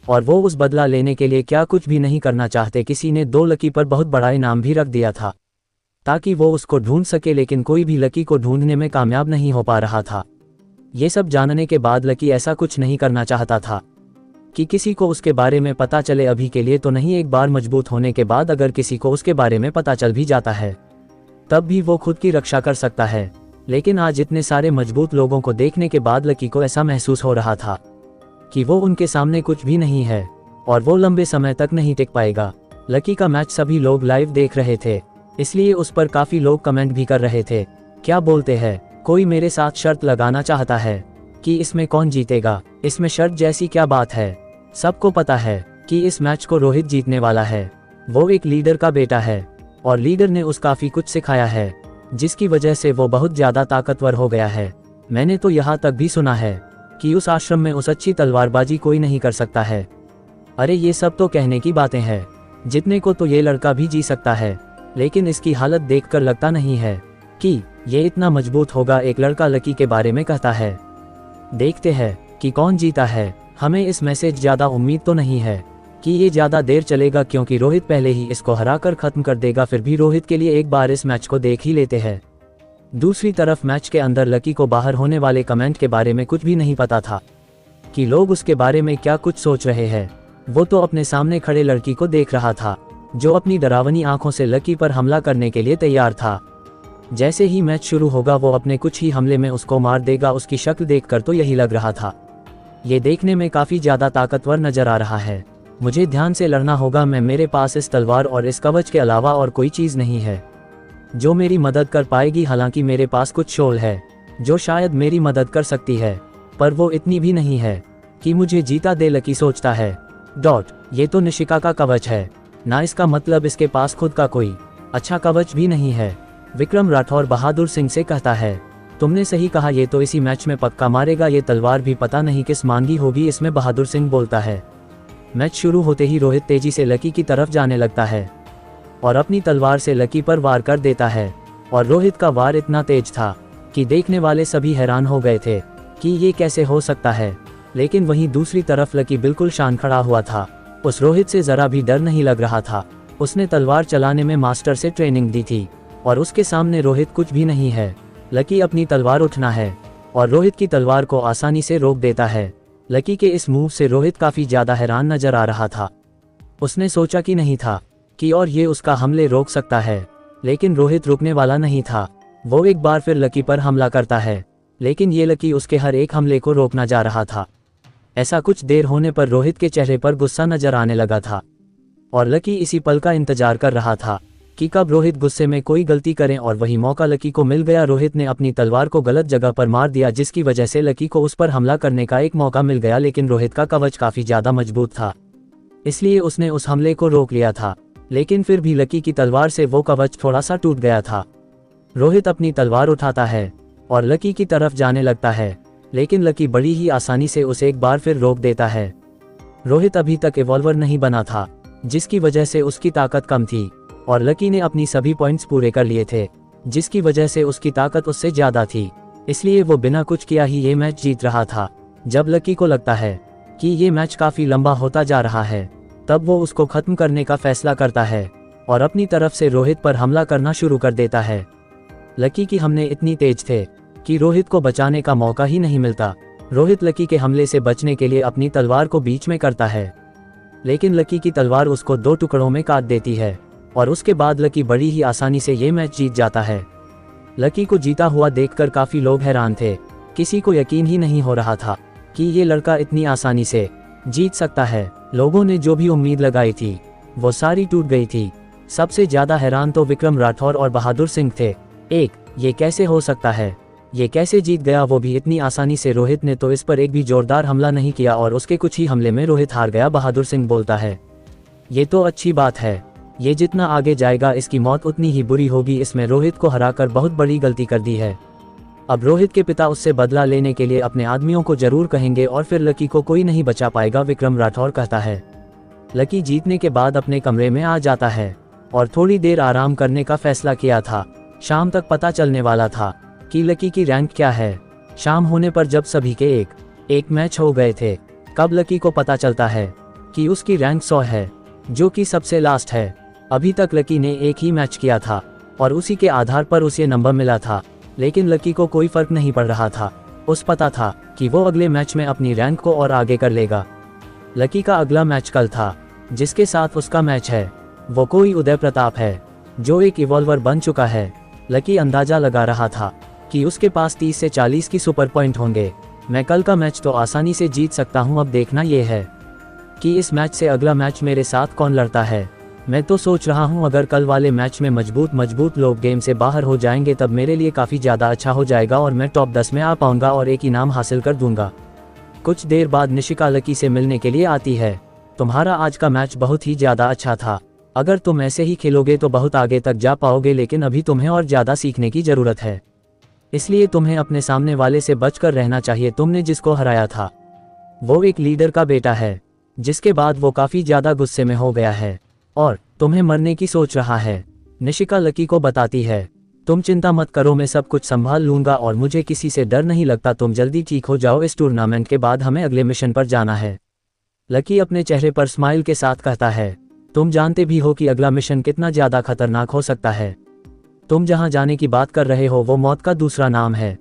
और वो उस बदला लेने के लिए क्या कुछ भी नहीं करना चाहते। किसी ने 2 लकी पर बहुत बड़ा इनाम भी रख दिया था ताकि वो उसको ढूंढ सके, लेकिन कोई भी लकी को ढूंढने में कामयाब नहीं हो पा रहा था। ये सब जानने के बाद लकी ऐसा कुछ नहीं करना चाहता था कि किसी को उसके बारे में पता चले। अभी के लिए तो नहीं, एक बार मजबूत होने के बाद अगर किसी को उसके बारे में पता चल भी जाता है तब भी वो खुद की रक्षा कर सकता है। लेकिन आज इतने सारे मजबूत लोगों को देखने के बाद लकी को ऐसा महसूस हो रहा था कि वो उनके सामने कुछ भी नहीं है, और वो लंबे समय तक नहीं टिक पाएगा। लकी का मैच सभी लोग लाइव देख रहे थे, इसलिए उस पर काफ़ी लोग कमेंट भी कर रहे थे। क्या बोलते हैं, कोई मेरे साथ शर्त लगाना चाहता है कि इसमें कौन जीतेगा? इसमें शर्त जैसी क्या बात है? सबको पता है कि इस मैच को रोहित जीतने वाला है। वो एक लीडर का बेटा है, और लीडर ने उस काफ़ी कुछ सिखाया है, जिसकी वजह से वो बहुत ज़्यादा ताकतवर हो गया है। मैंने तो यहाँ तक भी सुना है कि उस आश्रम में उस अच्छी तलवारबाजी कोई नहीं कर सकता है। अरे ये सब तो कहने की बातें हैं। जितने को तो ये लड़का भी जी सकता है, लेकिन इसकी हालत देखकर लगता नहीं है कि ये इतना मजबूत होगा, एक लड़का लकी के बारे में कहता है। देखते हैं कि कौन जीता है। हमें इस मैसेज ज़्यादा उम्मीद तो नहीं है कि ये ज़्यादा देर चलेगा, क्योंकि रोहित पहले ही इसको हराकर ख़त्म कर देगा। फिर भी रोहित के लिए एक बार इस मैच को देख ही लेते हैं। दूसरी तरफ मैच के अंदर लकी को बाहर होने वाले कमेंट के बारे में कुछ भी नहीं पता था कि लोग उसके बारे में क्या कुछ सोच रहे हैं। वो तो अपने सामने खड़े लड़की को देख रहा था, जो अपनी डरावनी आंखों से लकी पर हमला करने के लिए तैयार था। जैसे ही मैच शुरू होगा वो अपने कुछ ही हमले में उसको मार देगा। उसकी शक्ल देखकर तो यही लग रहा था। ये देखने में काफ़ी ज़्यादा ताकतवर नज़र आ रहा है। मुझे ध्यान से लड़ना होगा। मेरे पास इस तलवार और इस कवच के अलावा और कोई चीज़ नहीं है जो मेरी मदद कर पाएगी। हालांकि मेरे पास कुछ शॉल है जो शायद मेरी मदद कर सकती है, पर वो इतनी भी नहीं है कि मुझे जीता दे, लकी सोचता है। ये तो निशिका का कवच है ना, इसका मतलब इसके पास खुद का कोई अच्छा कवच भी नहीं है। विक्रम राठौर बहादुर सिंह से कहता है, तुमने सही कहा, ये तो इसी मैच में पक्का मारेगा। ये तलवार भी पता नहीं किस मांगी होगी। इसमें बहादुर सिंह बोलता है। मैच शुरू होते ही रोहित तेजी से लकी की तरफ जाने लगता है और अपनी तलवार से लकी पर वार कर देता है। और रोहित का वार इतना तेज था कि देखने वाले सभी हैरान हो गए थे कि ये कैसे हो सकता है। लेकिन वहीं दूसरी तरफ लकी बिल्कुल शांत खड़ा हुआ था। उस रोहित से जरा भी डर नहीं लग रहा था। उसने तलवार चलाने में मास्टर से ट्रेनिंग दी थी और उसके सामने रोहित कुछ भी नहीं है। लकी अपनी तलवार उठना है और रोहित की तलवार को आसानी से रोक देता है। लकी के इस मूव से रोहित काफी ज्यादा हैरान नजर आ रहा था। उसने सोचा कि नहीं था कि और ये उसका हमले रोक सकता है, लेकिन रोहित रुकने वाला नहीं था। वो एक बार फिर लकी पर हमला करता है, लेकिन ये लकी उसके हर एक हमले को रोकना जा रहा था। ऐसा कुछ देर होने पर रोहित के चेहरे पर गुस्सा नजर आने लगा था और लकी इसी पल का इंतजार कर रहा था कि कब रोहित गुस्से में कोई गलती करें, और वही मौका लकी को मिल गया। रोहित ने अपनी तलवार को गलत जगह पर मार दिया, जिसकी वजह से लकी को उस पर हमला करने का एक मौका मिल गया। लेकिन रोहित का कवच काफी ज्यादा मजबूत था, इसलिए उसने उस हमले को रोक लिया था। लेकिन फिर भी लकी की तलवार से वो कवच थोड़ा सा टूट गया था। रोहित अपनी तलवार उठाता है और लकी की तरफ जाने लगता है, लेकिन लकी बड़ी ही आसानी से उसे एक बार फिर रोक देता है। रोहित अभी तक इवॉल्वर नहीं बना था, जिसकी वजह से उसकी ताकत कम थी और लकी ने अपनी सभी पॉइंट्स पूरे कर लिए थे, जिसकी वजह से उसकी ताकत उससे ज्यादा थी। इसलिए वो बिना कुछ किया ही ये मैच जीत रहा था। जब लकी को लगता है कि ये मैच काफी लंबा होता जा रहा है, तब वो उसको खत्म करने का फैसला करता है और अपनी तरफ से रोहित पर हमला करना शुरू कर देता है। लकी की हमले इतनी तेज थे कि रोहित को बचाने का मौका ही नहीं मिलता। रोहित लकी के हमले से बचने के लिए अपनी तलवार को बीच में करता है, लेकिन लकी की तलवार उसको 2 टुकड़ों में काट देती है और उसके बाद लकी बड़ी ही आसानी से ये मैच जीत जाता है। लकी को जीता हुआ देखकर काफी लोग हैरान थे। किसी को यकीन ही नहीं हो रहा था कि ये लड़का इतनी आसानी से जीत सकता है। लोगों ने जो भी उम्मीद लगाई थी वो सारी टूट गई थी। सबसे ज्यादा हैरान तो विक्रम राठौर और बहादुर सिंह थे। ये कैसे हो सकता है, ये कैसे जीत गया, वो भी इतनी आसानी से। रोहित ने तो इस पर एक भी जोरदार हमला नहीं किया और उसके कुछ ही हमले में रोहित हार गया। बहादुर सिंह बोलता है, ये तो अच्छी बात है, ये जितना आगे जाएगा इसकी मौत उतनी ही बुरी होगी। इसमें रोहित को हराकर बहुत बड़ी गलती कर दी है। अब रोहित के पिता उससे बदला लेने के लिए अपने आदमियों को जरूर कहेंगे और फिर लकी को कोई नहीं बचा पाएगा, विक्रम राठौर कहता है। लकी जीतने के बाद अपने कमरे में आ जाता है और थोड़ी देर आराम करने का फैसला किया था। शाम तक पता चलने वाला था कि लकी की रैंक क्या है। शाम होने पर जब सभी के एक मैच हो गए थे, कब लकी को पता चलता है कि उसकी रैंक 100 है, जो कि सबसे लास्ट है। अभी तक लकी ने एक ही मैच किया था और उसी के आधार पर उसे नंबर मिला था, लेकिन लकी को कोई फर्क नहीं पड़ रहा था। उस पता था कि वो अगले मैच में अपनी रैंक को और आगे कर लेगा। लकी का अगला मैच कल था, जिसके साथ उसका मैच है वो कोई उदय प्रताप है, जो एक इवॉल्वर बन चुका है। लकी अंदाजा लगा रहा था कि उसके पास 30 से 40 की सुपर पॉइंट होंगे। मैं कल का मैच तो आसानी से जीत सकता हूं। अब देखना ये है कि इस मैच से अगला मैच मेरे साथ कौन लड़ता है। मैं तो सोच रहा हूं अगर कल वाले मैच में मजबूत लोग गेम से बाहर हो जाएंगे तब मेरे लिए काफ़ी ज़्यादा अच्छा हो जाएगा और मैं टॉप 10 में आ पाऊंगा और एक इनाम हासिल कर दूंगा। कुछ देर बाद निशिका लकी से मिलने के लिए आती है। तुम्हारा आज का मैच बहुत ही ज़्यादा अच्छा था। अगर तुम ऐसे ही खेलोगे तो बहुत आगे तक जा पाओगे, लेकिन अभी तुम्हें और ज़्यादा सीखने की ज़रूरत है। इसलिए तुम्हें अपने सामने वाले से बचकर रहना चाहिए। तुमने जिसको हराया था वो एक लीडर का बेटा है, जिसके बाद वो काफ़ी ज़्यादा गुस्से में हो गया है और तुम्हें मरने की सोच रहा है। निशिका लकी को बताती है, तुम चिंता मत करो, मैं सब कुछ संभाल लूंगा और मुझे किसी से डर नहीं लगता, तुम जल्दी ठीक हो जाओ, इस टूर्नामेंट के बाद हमें अगले मिशन पर जाना है। लकी अपने चेहरे पर स्माइल के साथ कहता है, तुम जानते भी हो कि अगला मिशन कितना ज़्यादा खतरनाक हो सकता है। तुम जहां जाने की बात कर रहे हो वो मौत का दूसरा नाम है।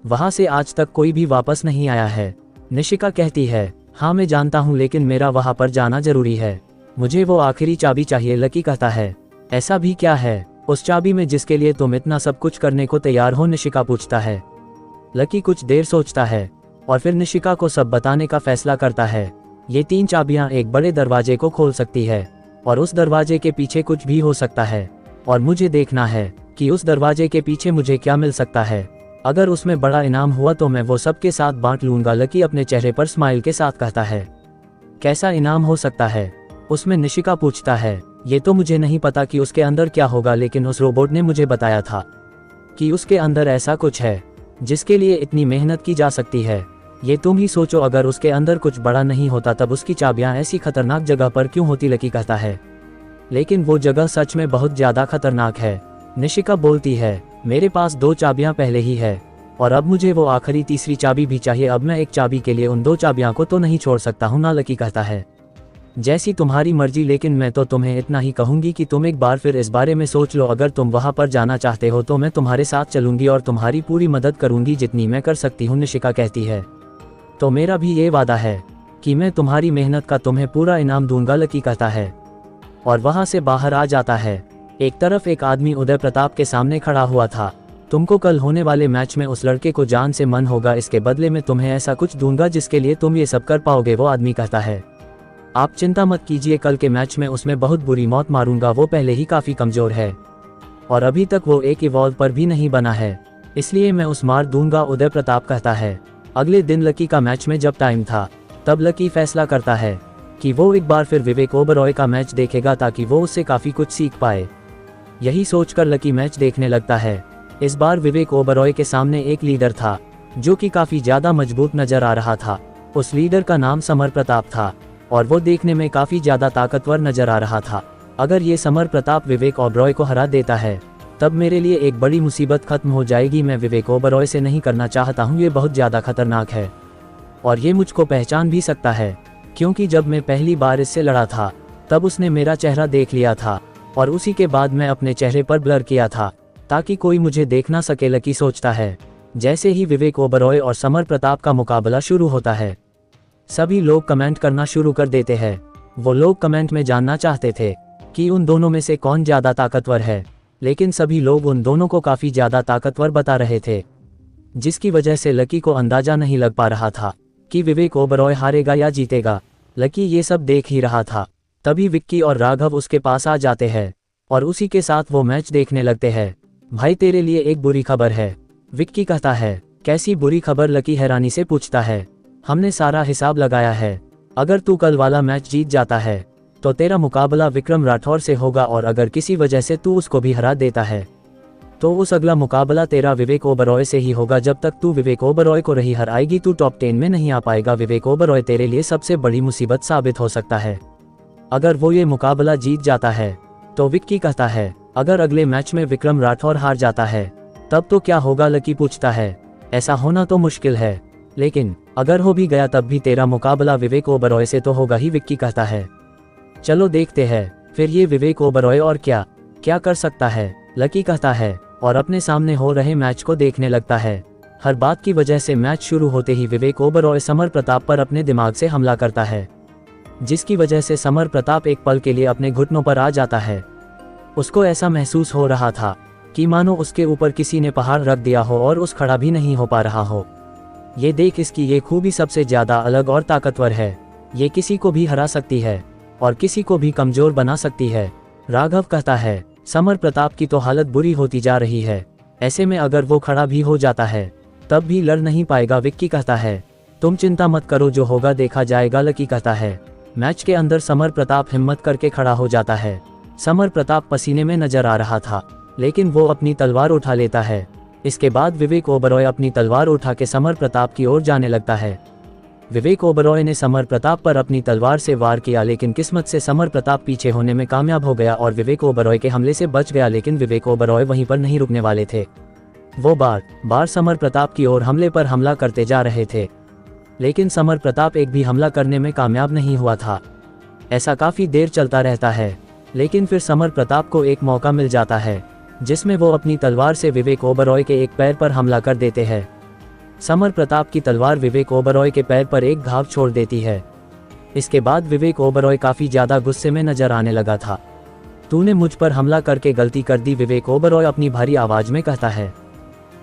वहां से आज तक कोई भी वापस नहीं आया है। निशिका कहती है, हाँ मैं जानता हूँ, लेकिन मेरा वहां पर जाना जरूरी है। मुझे वो आखिरी चाबी चाहिए। लकी कहता है, ऐसा भी क्या है उस चाबी में जिसके लिए तुम इतना सब कुछ करने को तैयार हो? निशिका पूछता है। लकी कुछ देर सोचता है और फिर निशिका को सब बताने का फैसला करता है। ये 3 चाबियां एक बड़े दरवाजे को खोल सकती है और उस दरवाजे के पीछे कुछ भी हो सकता है और मुझे देखना है कि उस दरवाजे के पीछे मुझे क्या मिल सकता है। अगर उसमें बड़ा इनाम हुआ तो मैं वो सबके साथ बांट लूंगा। लकी अपने चेहरे पर स्माइल के साथ कहता है। कैसा इनाम हो सकता है उसमें? निशिका पूछता है। ये तो मुझे नहीं पता कि उसके अंदर क्या होगा, लेकिन उस रोबोट ने मुझे बताया था कि उसके अंदर ऐसा कुछ है जिसके लिए इतनी मेहनत की जा सकती है। ये तुम ही सोचो, अगर उसके अंदर कुछ बड़ा नहीं होता तब उसकी चाबियां ऐसी खतरनाक जगह पर क्यों होती? लकी कहता है। लेकिन वो जगह सच में बहुत ज़्यादा खतरनाक है। निशिका बोलती है, मेरे पास 2 चाबियां पहले ही है और अब मुझे वो आखिरी तीसरी चाबी भी चाहिए। अब मैं एक चाबी के लिए उन 2 चाबियां को तो नहीं छोड़ सकता हूँ ना। लकी कहता है, जैसी तुम्हारी मर्जी, लेकिन मैं तो तुम्हें इतना ही कहूंगी कि तुम एक बार फिर इस बारे में सोच लो। अगर तुम वहां पर जाना चाहते हो तो मैं तुम्हारे साथ चलूंगी और तुम्हारी पूरी मदद करूंगी जितनी मैं कर सकती हूँ। निशिका कहती है, तो मेरा भी ये वादा है कि मैं तुम्हारी मेहनत का तुम्हें पूरा इनाम दूंगा। लकी कहता है और वहां से बाहर आ जाता है। एक तरफ एक आदमी उदय प्रताप के सामने खड़ा हुआ था। तुमको कल होने वाले मैच में उस लड़के को जान से मन होगा, इसके बदले में तुम्हें ऐसा कुछ दूंगा जिसके लिए तुम ये सब कर पाओगे। वो आदमी कहता है, आप चिंता मत कीजिए, कल के मैच में उसमें बहुत बुरी मौत मारूंगा। वो पहले ही काफ़ी कमज़ोर है और अभी तक वो एक इवॉल्व पर भी नहीं बना है, इसलिए मैं उस मार दूंगा। उदय प्रताप कहता है। अगले दिन लकी का मैच में जब टाइम था तब लकी फैसला करता है कि वो एक बार फिर विवेक ओबरॉय का मैच देखेगा ताकि वो उससे काफ़ी कुछ सीख पाए। यही सोचकर लकी मैच देखने लगता है। इस बार विवेक ओबरॉय के सामने एक लीडर था जो कि काफ़ी ज़्यादा मजबूत नज़र आ रहा था। उस लीडर का नाम समर प्रताप था और वो देखने में काफ़ी ज़्यादा ताकतवर नज़र आ रहा था। अगर ये समर प्रताप विवेक ओबरॉय को हरा देता है तब मेरे लिए एक बड़ी मुसीबत खत्म हो जाएगी। मैं विवेक ओबरॉय से नहीं करना चाहता हूँ, ये बहुत ज़्यादा खतरनाक है और ये मुझको पहचान भी सकता है, क्योंकि जब मैं पहली बार इससे लड़ा था तब उसने मेरा चेहरा देख लिया था और उसी के बाद मैं अपने चेहरे पर ब्लर किया था ताकि कोई मुझे देख ना सके। लकी सोचता है। जैसे ही विवेक ओबरॉय और समर प्रताप का मुकाबला शुरू होता है, सभी लोग कमेंट करना शुरू कर देते हैं। वो लोग कमेंट में जानना चाहते थे कि उन दोनों में से कौन ज़्यादा ताकतवर है, लेकिन सभी लोग उन दोनों को काफ़ी ज़्यादा ताकतवर बता रहे थे, जिसकी वजह से लकी को अंदाज़ा नहीं लग पा रहा था कि विवेक ओबरॉय हारेगा या जीतेगा। लकी ये सब देख ही रहा था। तभी विक्की और राघव उसके पास आ जाते हैं और उसी के साथ वो मैच देखने लगते हैं। भाई तेरे लिए एक बुरी खबर है। विक्की कहता है, कैसी बुरी खबर? लकी हैरानी से पूछता है। हमने सारा हिसाब लगाया है, अगर तू कल वाला मैच जीत जाता है तो तेरा मुकाबला विक्रम राठौर से होगा और अगर किसी वजह से तू उसको भी हरा देता है तो उस अगला मुकाबला तेरा विवेक ओबरॉय से ही होगा। जब तक तू विवेक ओबरॉय को नहीं हराएगी तू टॉप 10 में नहीं आ पाएगा। विवेक ओबरॉय तेरे लिए सबसे बड़ी मुसीबत साबित हो सकता है अगर वो ये मुकाबला जीत जाता है। तो विक्की कहता है, अगर अगले मैच में विक्रम राठौर हार जाता है तब तो क्या होगा? लकी पूछता है। ऐसा होना तो मुश्किल है, लेकिन अगर हो भी गया तब भी तेरा मुकाबला विवेक ओबरॉय से तो होगा ही। विक्की कहता है, चलो देखते हैं फिर ये विवेक ओबरॉय और क्या क्या कर सकता है। लकी कहता है और अपने सामने हो रहे मैच को देखने लगता है। हर बात की वजह से मैच शुरू होते ही विवेक ओबरॉय समर प्रताप पर अपने दिमाग से हमला करता है, जिसकी वजह से समर प्रताप एक पल के लिए अपने घुटनों पर आ जाता है। उसको ऐसा महसूस हो रहा था कि मानो उसके ऊपर किसी ने पहाड़ रख दिया हो और उस खड़ा भी नहीं हो पा रहा हो। ये देख इसकी ये खूबी सबसे ज़्यादा अलग और ताकतवर है। ये किसी को भी हरा सकती है और किसी को भी कमज़ोर बना सकती है। राघव कहता है, समर प्रताप की तो हालत बुरी होती जा रही है, ऐसे में अगर वो खड़ा भी हो जाता है तब भी लड़ नहीं पाएगा। विक्की कहता है, तुम चिंता मत करो, जो होगा देखा जाएगा। लकी कहता है। मैच के अंदर समर प्रताप हिम्मत करके खड़ा हो जाता है। समर प्रताप पसीने में नजर आ रहा था, लेकिन वो अपनी तलवार उठा लेता है। इसके बाद विवेक ओबरॉय अपनी तलवार उठा के समर प्रताप की ओर जाने लगता है। विवेक ओबरॉय ने समर प्रताप पर अपनी तलवार से वार किया, लेकिन किस्मत से समर प्रताप पीछे होने में कामयाब हो गया और विवेक ओबरॉय के हमले से बच गया। लेकिन विवेक ओबरॉय वहीं पर नहीं रुकने वाले थे। वो बार बार समर प्रताप की ओर हमले पर हमला करते जा रहे थे, लेकिन समर प्रताप एक भी हमला करने में कामयाब नहीं हुआ था। ऐसा काफ़ी देर चलता रहता है, लेकिन फिर समर प्रताप को एक मौका मिल जाता है जिसमें वो अपनी तलवार से विवेक ओबरॉय के एक पैर पर हमला कर देते हैं। समर प्रताप की तलवार विवेक ओबरॉय के पैर पर एक घाव छोड़ देती है। इसके बाद विवेक ओबरॉय काफ़ी ज़्यादा गुस्से में नजर आने लगा था। तूने मुझ पर हमला करके गलती कर दी, विवेक ओबरॉय अपनी भारी आवाज़ में कहता है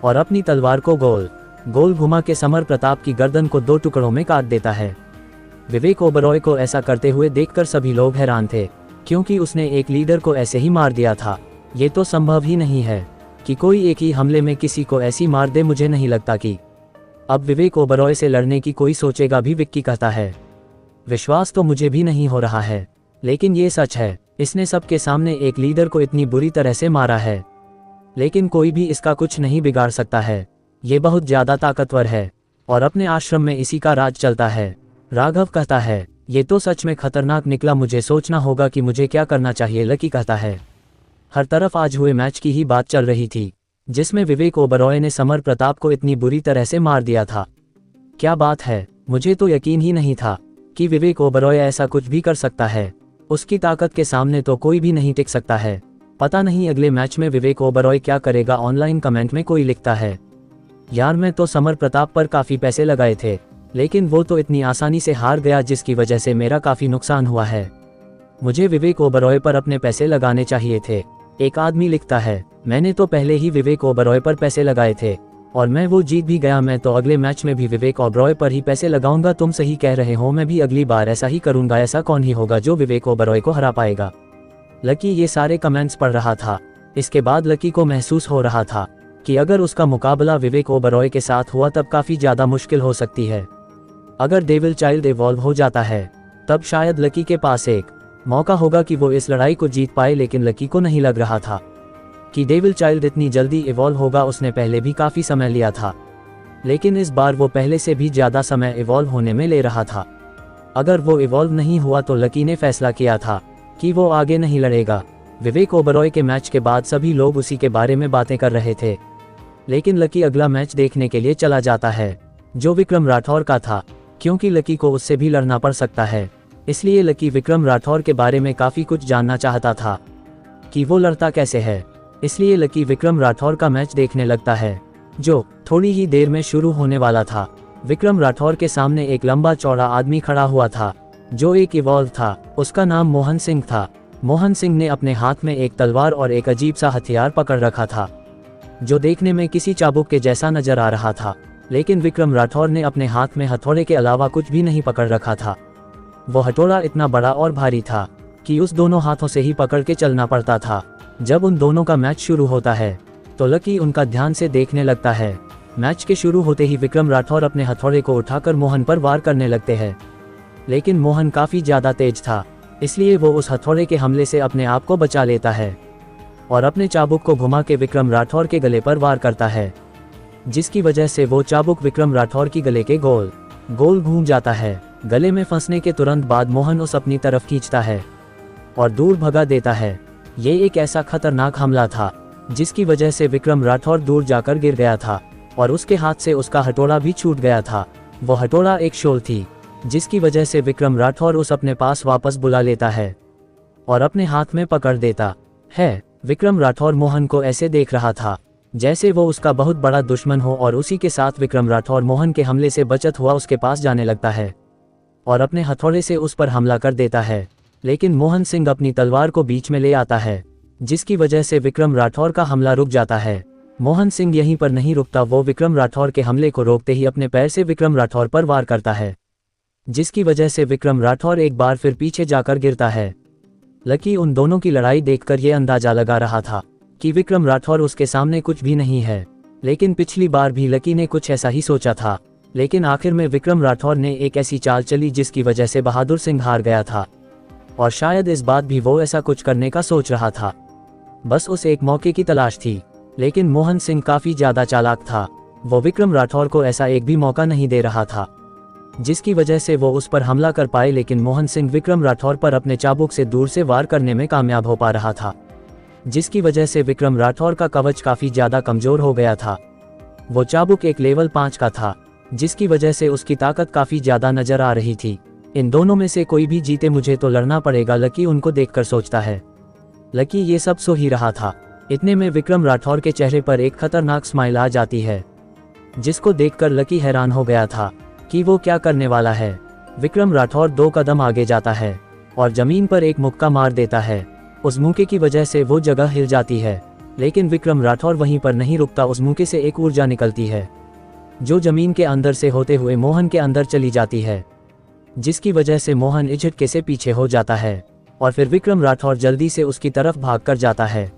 और अपनी तलवार को गोल गोल घुमा के समर प्रताप की गर्दन को 2 टुकड़ों में काट देता है। विवेक ओबरॉय को ऐसा करते हुए देखकर सभी लोग हैरान थे, क्योंकि उसने एक लीडर को ऐसे ही मार दिया था। ये तो संभव ही नहीं है कि कोई एक ही हमले में किसी को ऐसी मार दे। मुझे नहीं लगता कि अब विवेक ओबरॉय से लड़ने की कोई सोचेगा भी, विक्की कहता है। विश्वास तो मुझे भी नहीं हो रहा है, लेकिन ये सच है। इसने सबके सामने एक लीडर को इतनी बुरी तरह से मारा है, लेकिन कोई भी इसका कुछ नहीं बिगाड़ सकता है। ये बहुत ज़्यादा ताकतवर है और अपने आश्रम में इसी का राज चलता है। राघव कहता है, ये तो सच में खतरनाक निकला, मुझे सोचना होगा कि मुझे क्या करना चाहिए। लकी कहता है। हर तरफ आज हुए मैच की ही बात चल रही थी, जिसमें विवेक ओबरॉय ने समर प्रताप को इतनी बुरी तरह से मार दिया था। क्या बात है, मुझे तो यकीन ही नहीं था कि विवेक ओबरॉय ऐसा कुछ भी कर सकता है। उसकी ताकत के सामने तो कोई भी नहीं टिक सकता है। पता नहीं अगले मैच में विवेक ओबरॉय क्या करेगा। ऑनलाइन कमेंट में कोई लिखता है, यार मैं तो समर प्रताप पर काफ़ी पैसे लगाए थे, लेकिन वो तो इतनी आसानी से हार गया, जिसकी वजह से मेरा काफ़ी नुकसान हुआ है। मुझे विवेक ओबरॉय पर अपने पैसे लगाने चाहिए थे। एक आदमी लिखता है, मैंने तो पहले ही विवेक ओबरॉय पर पैसे लगाए थे और मैं वो जीत भी गया। मैं तो अगले मैच में भी विवेक ओबरॉय पर ही पैसे लगाऊंगा। तुम सही कह रहे हो, मैं भी अगली बार ऐसा ही करूंगा। ऐसा कौन ही होगा जो विवेक ओबरॉय को हरा पाएगा। लकी ये सारे कमेंट्स पढ़ रहा था। इसके बाद लकी को महसूस हो रहा था कि अगर उसका मुकाबला विवेक ओबरॉय के साथ हुआ तब काफ़ी ज़्यादा मुश्किल हो सकती है। अगर डेविल चाइल्ड इवॉल्व हो जाता है तब शायद लकी के पास एक मौका होगा कि वो इस लड़ाई को जीत पाए, लेकिन लकी को नहीं लग रहा था कि डेविल चाइल्ड इतनी जल्दी इवॉल्व होगा। उसने पहले भी काफ़ी समय लिया था, लेकिन इस बार वो पहले से भी ज़्यादा समय इवॉल्व होने में ले रहा था। अगर वो इवॉल्व नहीं हुआ तो लकी ने फैसला किया था कि वो आगे नहीं लड़ेगा। विवेक ओबरॉय के मैच के बाद सभी लोग उसी के बारे में बातें कर रहे थे, लेकिन लकी अगला मैच देखने के लिए चला जाता है, जो विक्रम राठौर का था, क्योंकि लकी को उससे भी लड़ना पड़ सकता है। इसलिए लकी विक्रम राठौर के बारे में काफ़ी कुछ जानना चाहता था कि वो लड़ता कैसे है। इसलिए लकी विक्रम राठौर का मैच देखने लगता है, जो थोड़ी ही देर में शुरू होने वाला था। विक्रम राठौर के सामने एक लंबा चौड़ा आदमी खड़ा हुआ था, जो एक इवॉल्व था। उसका नाम मोहन सिंह था। मोहन सिंह ने अपने हाथ में एक तलवार और एक अजीब सा हथियार पकड़ रखा था, जो देखने में किसी चाबुक के जैसा नजर आ रहा था। लेकिन विक्रम राठौर ने अपने हाथ में हथौड़े के अलावा कुछ भी नहीं पकड़ रखा था। वो हथौड़ा इतना बड़ा और भारी था कि उस दोनों हाथों से ही पकड़ के चलना पड़ता था। जब उन दोनों का मैच शुरू होता है तो लकी उनका ध्यान से देखने लगता है। मैच के शुरू होते ही विक्रम राठौर अपने हथौड़े को उठाकर मोहन पर वार करने लगते हैं, लेकिन मोहन काफ़ी ज़्यादा तेज था, इसलिए वो उस हथौड़े के हमले से अपने आप को बचा लेता है और अपने चाबुक को घुमा के विक्रम राठौर के गले पर वार करता है, जिसकी वजह से वो चाबुक विक्रम राठौर की गले के गोल गोल घूम जाता है। गले में फंसने के तुरंत बाद मोहन उस अपनी तरफ खींचता है और दूर भगा देता है। ये एक ऐसा खतरनाक हमला था जिसकी वजह से विक्रम राठौर दूर जाकर गिर गया था और उसके हाथ से उसका हथौड़ा भी छूट गया था। वो हथौड़ा एक शॉल थी, जिसकी वजह से विक्रम राठौर उस अपने पास वापस बुला लेता है और अपने हाथ में पकड़ देता है। विक्रम राठौर मोहन को ऐसे देख रहा था जैसे वो उसका बहुत बड़ा दुश्मन हो, और उसी के साथ विक्रम राठौर मोहन के हमले से बचत हुआ उसके पास जाने लगता है और अपने हथौड़े से उस पर हमला कर देता है। लेकिन मोहन सिंह अपनी तलवार को बीच में ले आता है, जिसकी वजह से विक्रम राठौर का हमला रुक जाता है। मोहन सिंह यहीं पर नहीं रुकता, वो विक्रम राठौर के हमले को रोकते ही अपने पैर से विक्रम राठौर पर वार करता है, जिसकी वजह से विक्रम राठौर एक बार फिर पीछे जाकर गिरता है। लकी उन दोनों की लड़ाई देखकर ये अंदाजा लगा रहा था कि विक्रम राठौर उसके सामने कुछ भी नहीं है, लेकिन पिछली बार भी लकी ने कुछ ऐसा ही सोचा था। लेकिन आखिर में विक्रम राठौर ने एक ऐसी चाल चली जिसकी वजह से बहादुर सिंह हार गया था, और शायद इस बात भी वो ऐसा कुछ करने का सोच रहा था। बस उस एक मौके की तलाश थी, लेकिन मोहन सिंह काफ़ी ज़्यादा चालाक था। वो विक्रम राठौर को ऐसा एक भी मौका नहीं दे रहा था। जिसकी वजह से वो उस पर हमला कर पाए, लेकिन मोहन सिंह विक्रम राठौर पर अपने चाबुक से दूर से वार करने में कामयाब हो पा रहा था, जिसकी वजह से विक्रम राठौर का कवच काफ़ी ज़्यादा कमज़ोर हो गया था। वो चाबुक एक लेवल 5 का था, जिसकी वजह से उसकी ताकत काफ़ी ज़्यादा नज़र आ रही थी। इन दोनों में से कोई भी जीते मुझे तो लड़ना पड़ेगा, लकी उनको देखकर सोचता है। लकी ये सब सो ही रहा था। इतने में विक्रम राठौर के चेहरे पर एक खतरनाक स्माइल आ जाती है, जिसको देखकर लकी हैरान हो गया था कि वो क्या करने वाला है। विक्रम राठौर 2 कदम आगे जाता है और जमीन पर एक मुक्का मार देता है। उस मुक्के की वजह से वो जगह हिल जाती है, लेकिन विक्रम राठौर वहीं पर नहीं रुकता। उस मुक्के से एक ऊर्जा निकलती है जो जमीन के अंदर से होते हुए मोहन के अंदर चली जाती है, जिसकी वजह से मोहन इस झटके से पीछे हो जाता है और फिर विक्रम राठौर जल्दी से उसकी तरफ भाग कर जाता है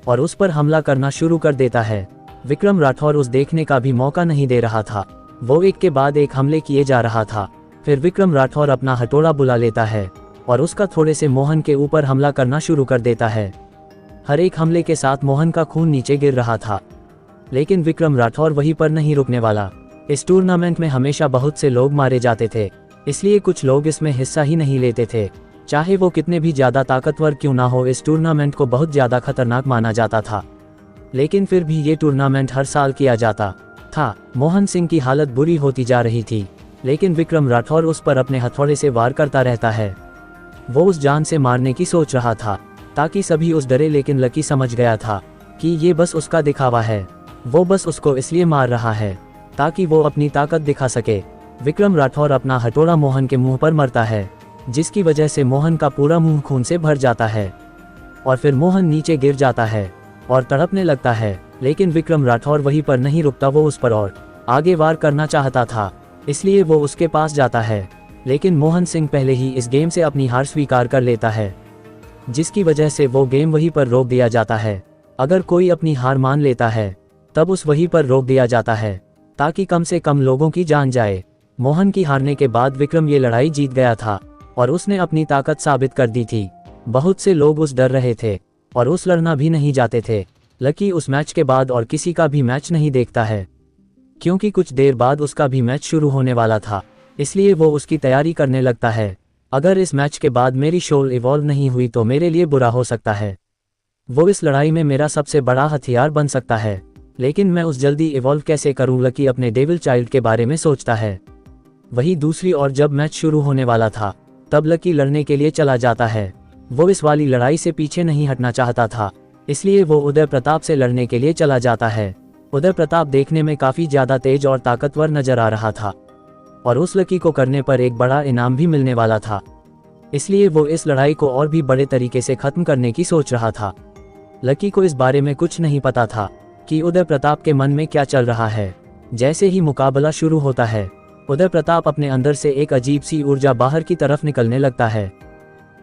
और उस पर हमला करना शुरू कर देता है। विक्रम राठौर उस देखने का भी मौका नहीं दे रहा था, वो एक के बाद एक हमले किए जा रहा था। फिर विक्रम राठौर अपना हथौड़ा बुला लेता है और उसका थोड़े से मोहन के ऊपर हमला करना शुरू कर देता है। हर एक हमले के साथ मोहन का खून नीचे गिर रहा था, लेकिन विक्रम राठौर वहीं पर नहीं रुकने वाला। इस टूर्नामेंट में हमेशा बहुत से लोग मारे जाते थे, इसलिए कुछ लोग इसमें हिस्सा ही नहीं लेते थे, चाहे वो कितने भी ज़्यादा ताकतवर क्यों ना हो। इस टूर्नामेंट को बहुत ज़्यादा खतरनाक माना जाता था, लेकिन फिर भी ये टूर्नामेंट हर साल किया जाता था। मोहन सिंह की हालत बुरी होती जा रही थी, लेकिन विक्रम राठौर उस पर अपने हथौड़े से वार करता रहता है। वो उस जान से मारने की सोच रहा था ताकि सभी उस डरे, लेकिन लकी समझ गया था कि ये बस उसका दिखावा है। वो बस उसको इसलिए मार रहा है ताकि वो अपनी ताकत दिखा सके। विक्रम राठौर अपना हथौड़ा मोहन के मुंह पर मरता है, जिसकी वजह से मोहन का पूरा मुंह खून से भर जाता है और फिर मोहन नीचे गिर जाता है और तड़पने लगता है। लेकिन विक्रम राठौर वहीं पर नहीं रुकता, वो उस पर और आगे वार करना चाहता था, इसलिए वो उसके पास जाता है। लेकिन मोहन सिंह पहले ही इस गेम से अपनी हार स्वीकार कर लेता है, जिसकी वजह से वो गेम वहीं पर रोक दिया जाता है। अगर कोई अपनी हार मान लेता है तब उस वहीं पर रोक दिया जाता है ताकि कम से कम लोगों की जान जाए। मोहन की हारने के बाद विक्रम ये लड़ाई जीत गया था और उसने अपनी ताकत साबित कर दी थी। बहुत से लोग उस डर रहे थे और उस लड़ना भी नहीं जाते थे। लकी उस मैच के बाद और किसी का भी मैच नहीं देखता है, क्योंकि कुछ देर बाद उसका भी मैच शुरू होने वाला था, इसलिए वो उसकी तैयारी करने लगता है। अगर इस मैच के बाद मेरी शोल इवॉल्व नहीं हुई तो मेरे लिए बुरा हो सकता है। वो इस लड़ाई में मेरा सबसे बड़ा हथियार बन सकता है, लेकिन मैं उस जल्दी इवॉल्व कैसे करूं। लकी अपने डेविल चाइल्ड के बारे में सोचता है। वही दूसरी ओर जब मैच शुरू होने वाला था तब लकी लड़ने के लिए चला जाता है। वो इस वाली लड़ाई से पीछे नहीं हटना चाहता था, इसलिए वो उदय प्रताप से लड़ने के लिए चला जाता है। उदय प्रताप देखने में काफ़ी ज़्यादा तेज और ताकतवर नजर आ रहा था और उस लकी को करने पर एक बड़ा इनाम भी मिलने वाला था, इसलिए वो इस लड़ाई को और भी बड़े तरीके से ख़त्म करने की सोच रहा था। लकी को इस बारे में कुछ नहीं पता था कि उदय प्रताप के मन में क्या चल रहा है। जैसे ही मुकाबला शुरू होता है, उदय प्रताप अपने अंदर से एक अजीब सी ऊर्जा बाहर की तरफ निकलने लगता है,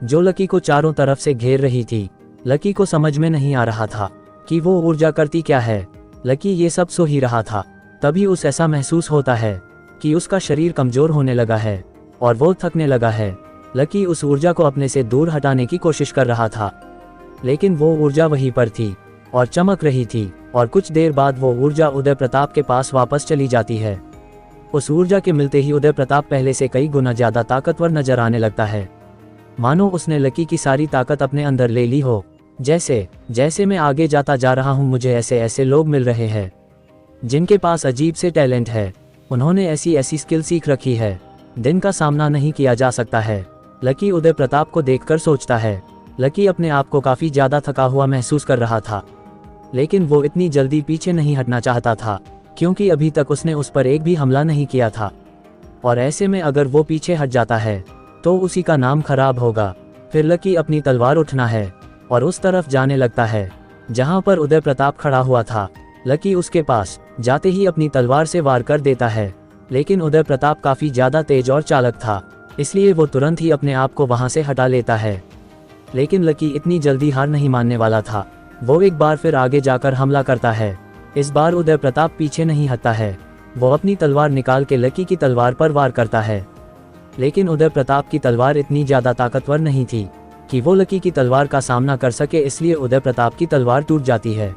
जो लकी को चारों तरफ से घेर रही थी। लकी को समझ में नहीं आ रहा था कि वो ऊर्जा करती क्या है। लकी ये सब सो ही रहा था, तभी उसे ऐसा महसूस होता है कि उसका शरीर कमजोर होने लगा है और वो थकने लगा है। लकी उस ऊर्जा को अपने से दूर हटाने की कोशिश कर रहा था, लेकिन वो ऊर्जा वहीं पर थी और चमक रही थी, और कुछ देर बाद वो ऊर्जा उदय प्रताप के पास वापस चली जाती है। उस ऊर्जा के मिलते ही उदय प्रताप पहले से कई गुना ज्यादा ताकतवर नजर आने लगता है, मानो उसने लकी की सारी ताकत अपने अंदर ले ली हो। जैसे जैसे मैं आगे जाता जा रहा हूँ, मुझे ऐसे ऐसे लोग मिल रहे हैं जिनके पास अजीब से टैलेंट है। उन्होंने ऐसी ऐसी स्किल सीख रखी है जिनका सामना नहीं किया जा सकता है। लकी उदय प्रताप को देखकर सोचता है। लकी अपने आप को काफ़ी ज़्यादा थका हुआ महसूस कर रहा था, लेकिन वो इतनी जल्दी पीछे नहीं हटना चाहता था, क्योंकि अभी तक उसने उस पर एक भी हमला नहीं किया था, और ऐसे में अगर वो पीछे हट जाता है तो उसी का नाम खराब होगा। फिर लकी अपनी तलवार उठना है और उस तरफ जाने लगता है जहां पर उदय प्रताप खड़ा हुआ था। लकी उसके पास जाते ही अपनी तलवार से वार कर देता है, लेकिन उदय प्रताप काफ़ी ज़्यादा तेज और चालाक था, इसलिए वो तुरंत ही अपने आप को वहां से हटा लेता है। लेकिन लकी इतनी जल्दी हार नहीं मानने वाला था। वो एक बार फिर आगे जाकर हमला करता है। इस बार उदय प्रताप पीछे नहीं हटता है, वो अपनी तलवार निकाल के लकी की तलवार पर वार करता है। लेकिन उदय प्रताप की तलवार इतनी ज़्यादा ताकतवर नहीं थी कि वो लकी की तलवार का सामना कर सके, इसलिए उदय प्रताप की तलवार टूट जाती है।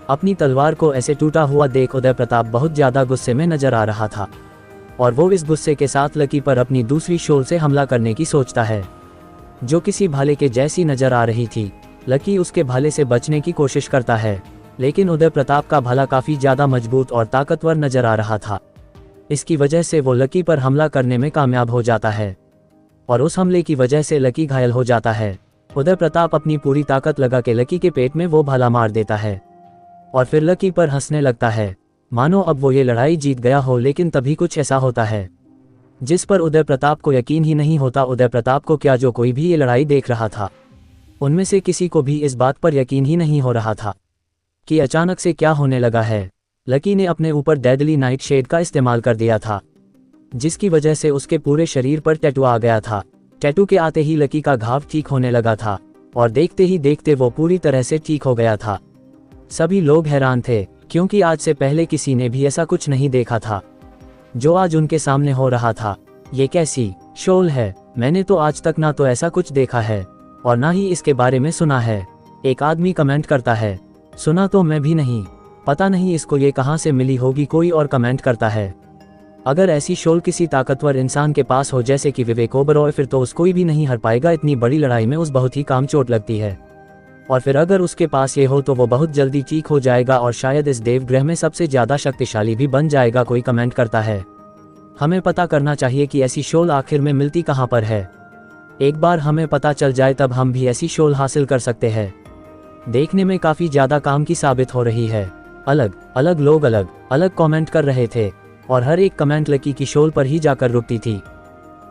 अपनी तलवार को ऐसे टूटा हुआ देख उदय प्रताप बहुत ज़्यादा गुस्से में नजर आ रहा था और वो इस गुस्से के साथ लकी पर अपनी दूसरी शोल से हमला करने की सोचता है, जो किसी भाले के जैसी नजर आ रही थी। लकी उसके भाले से बचने की कोशिश करता है, लेकिन उदय प्रताप का भाला काफी ज्यादा मजबूत और ताकतवर नजर आ रहा था। इसकी वजह से वो लकी पर हमला करने में कामयाब हो जाता है और उस हमले की वजह से लकी घायल हो जाता है। उदय प्रताप अपनी पूरी ताकत लगा के लकी के पेट में वो भाला मार देता है और फिर लकी पर हंसने लगता है, मानो अब वो ये लड़ाई जीत गया हो। लेकिन तभी कुछ ऐसा होता है जिस पर उदय प्रताप को यकीन ही नहीं होता। उदय प्रताप को क्या, जो कोई भी ये लड़ाई देख रहा था, उनमें से किसी को भी इस बात पर यकीन ही नहीं हो रहा था कि अचानक से क्या होने लगा है। लकी ने अपने ऊपर डेडली नाइट शेड का इस्तेमाल कर दिया था, जिसकी वजह से उसके पूरे शरीर पर टैटू आ गया था। टैटू के आते ही लकी का घाव ठीक होने लगा था और देखते ही देखते वो पूरी तरह से ठीक हो गया था। सभी लोग हैरान थे, क्योंकि आज से पहले किसी ने भी ऐसा कुछ नहीं देखा था जो आज उनके सामने हो रहा था। ये कैसी शोल है? मैंने तो आज तक ना तो ऐसा कुछ देखा है और ना ही इसके बारे में सुना है। एक आदमी कमेंट करता है, सुना तो मैं भी नहीं, पता नहीं इसको ये कहाँ से मिली होगी। कोई और कमेंट करता है, अगर ऐसी शोल किसी ताकतवर इंसान के पास हो जैसे कि विवेक ओबरॉय, फिर तो उसको भी नहीं हर पाएगा। इतनी बड़ी लड़ाई में उस बहुत ही काम चोट लगती है और फिर अगर उसके पास ये हो तो वो बहुत जल्दी ठीक हो जाएगा और शायद इस देवग्रह में सबसे ज्यादा शक्तिशाली भी बन जाएगा। कोई कमेंट करता है, हमें पता करना चाहिए कि ऐसी शोल आखिर में मिलती कहाँ पर है। एक बार हमें पता चल जाए तब हम भी ऐसी शोल हासिल कर सकते हैं। देखने में काफी ज्यादा काम की साबित हो रही है। अलग अलग लोग अलग अलग कमेंट कर रहे थे और हर एक कमेंट लकी की शोल पर ही जाकर रुकती थी।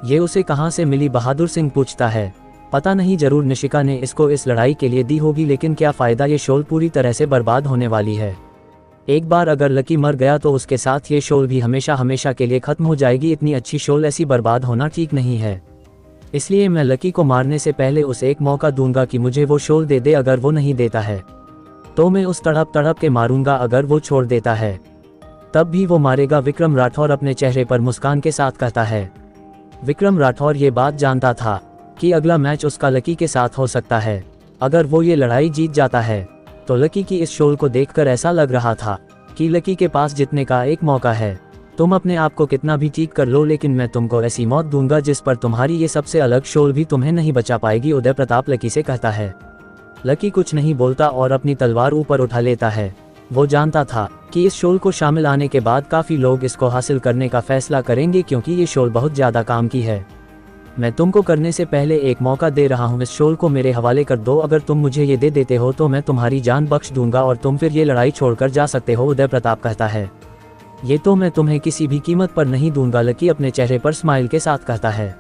ये उसे कहाँ से मिली? बहादुर सिंह पूछता है, पता नहीं, जरूर निशिका ने इसको इस लड़ाई के लिए दी होगी, लेकिन क्या फायदा, ये शोल पूरी तरह से बर्बाद होने वाली है। एक बार अगर लकी मर गया तो उसके साथ ये शोल भी हमेशा हमेशा के लिए खत्म हो जाएगी। इतनी अच्छी शोल ऐसी बर्बाद होना ठीक नहीं है। इसलिए मैं लकी को मारने से पहले उसे एक मौका दूंगा कि मुझे वो शोल दे दे। अगर वो नहीं देता है तो मैं उस तड़प तड़प के मारूंगा। अगर वो छोड़ देता है तब भी वो मारेगा। विक्रम राठौर अपने चेहरे पर मुस्कान के साथ कहता है। विक्रम राठौर ये बात जानता था कि अगला मैच उसका लकी के साथ हो सकता है। अगर वो ये लड़ाई जीत जाता है तो लकी की इस शोल को देखकर ऐसा लग रहा था कि लकी के पास जीतने का एक मौका है। तुम अपने आप को कितना भी ठीक कर लो, लेकिन मैं तुमको ऐसी मौत दूंगा जिस पर तुम्हारी ये सबसे अलग शोल भी तुम्हें नहीं बचा पाएगी। उदय प्रताप लकी से कहता है। लकी कुछ नहीं बोलता और अपनी तलवार ऊपर उठा लेता है। वो जानता था कि इस शोल को शामिल आने के बाद काफी लोग इसको हासिल करने का फैसला करेंगे, क्योंकि ये शोल बहुत ज्यादा काम की है। मैं तुमको करने से पहले एक मौका दे रहा हूँ, इस शोल को मेरे हवाले कर दो। अगर तुम मुझे ये दे देते हो तो मैं तुम्हारी जान बख्श दूंगा और तुम फिर ये लड़ाई छोड़कर जा सकते हो। उदय प्रताप कहता है, ये तो मैं तुम्हें किसी भी कीमत पर नहीं दूंगा। लकी अपने चेहरे पर स्माइल के साथ कहता है।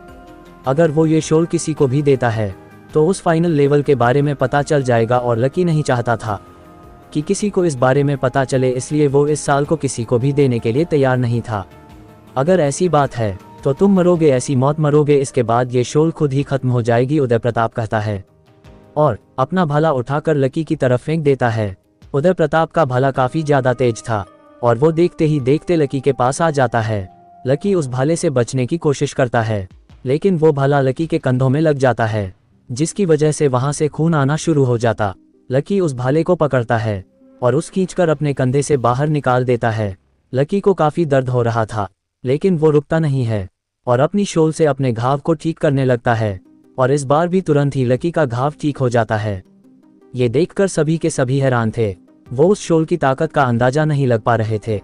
अगर वो ये शोल किसी को भी देता है तो उस फाइनल लेवल के बारे में पता चल जाएगा और लकी नहीं चाहता था कि किसी को इस बारे में पता चले, इसलिए वो इस साल को किसी को भी देने के लिए तैयार नहीं था। अगर ऐसी बात है तो तुम मरोगे, ऐसी मौत मरोगे, इसके बाद ये शोल खुद ही खत्म हो जाएगी। उदय प्रताप कहता है और अपना भाला उठाकर लकी की तरफ फेंक देता है। उदय प्रताप का भाला काफी ज्यादा तेज था और वो देखते ही देखते लकी के पास आ जाता है। लकी उस भाले से बचने की कोशिश करता है, लेकिन वो भाला लकी के कंधों में लग जाता है, जिसकी वजह से वहां से खून आना शुरू हो जाता। लकी उस भाले को पकड़ता है और उस खींचकर अपने कंधे से बाहर निकाल देता है। लकी को काफी दर्द हो रहा था, लेकिन वो रुकता नहीं है और अपनी शोल से अपने घाव को ठीक करने लगता है और इस बार भी तुरंत ही लकी का घाव ठीक हो जाता है। ये देखकर सभी के सभी हैरान थे। वो उस शोल की ताकत का अंदाजा नहीं लग पा रहे थे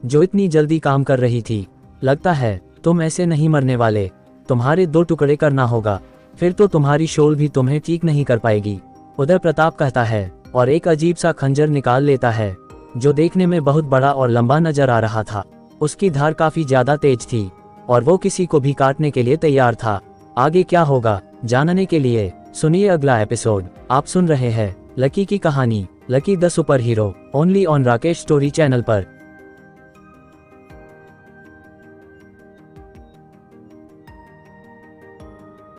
जो इतनी जल्दी काम कर रही थी। लगता है तुम ऐसे नहीं मरने वाले, तुम्हारे 2 टुकड़े करना होगा, फिर तो तुम्हारी शोल भी तुम्हें ठीक नहीं कर पाएगी। उदय प्रताप कहता है और एक अजीब सा खंजर निकाल लेता है जो देखने में बहुत बड़ा और लंबा नजर आ रहा था। उसकी धार काफी ज्यादा तेज थी और वो किसी को भी काटने के लिए तैयार था। आगे क्या होगा जानने के लिए सुनिए अगला एपिसोड। आप सुन रहे हैं लकी की कहानी, lucky the super hero, only on Rakesh story channel पर।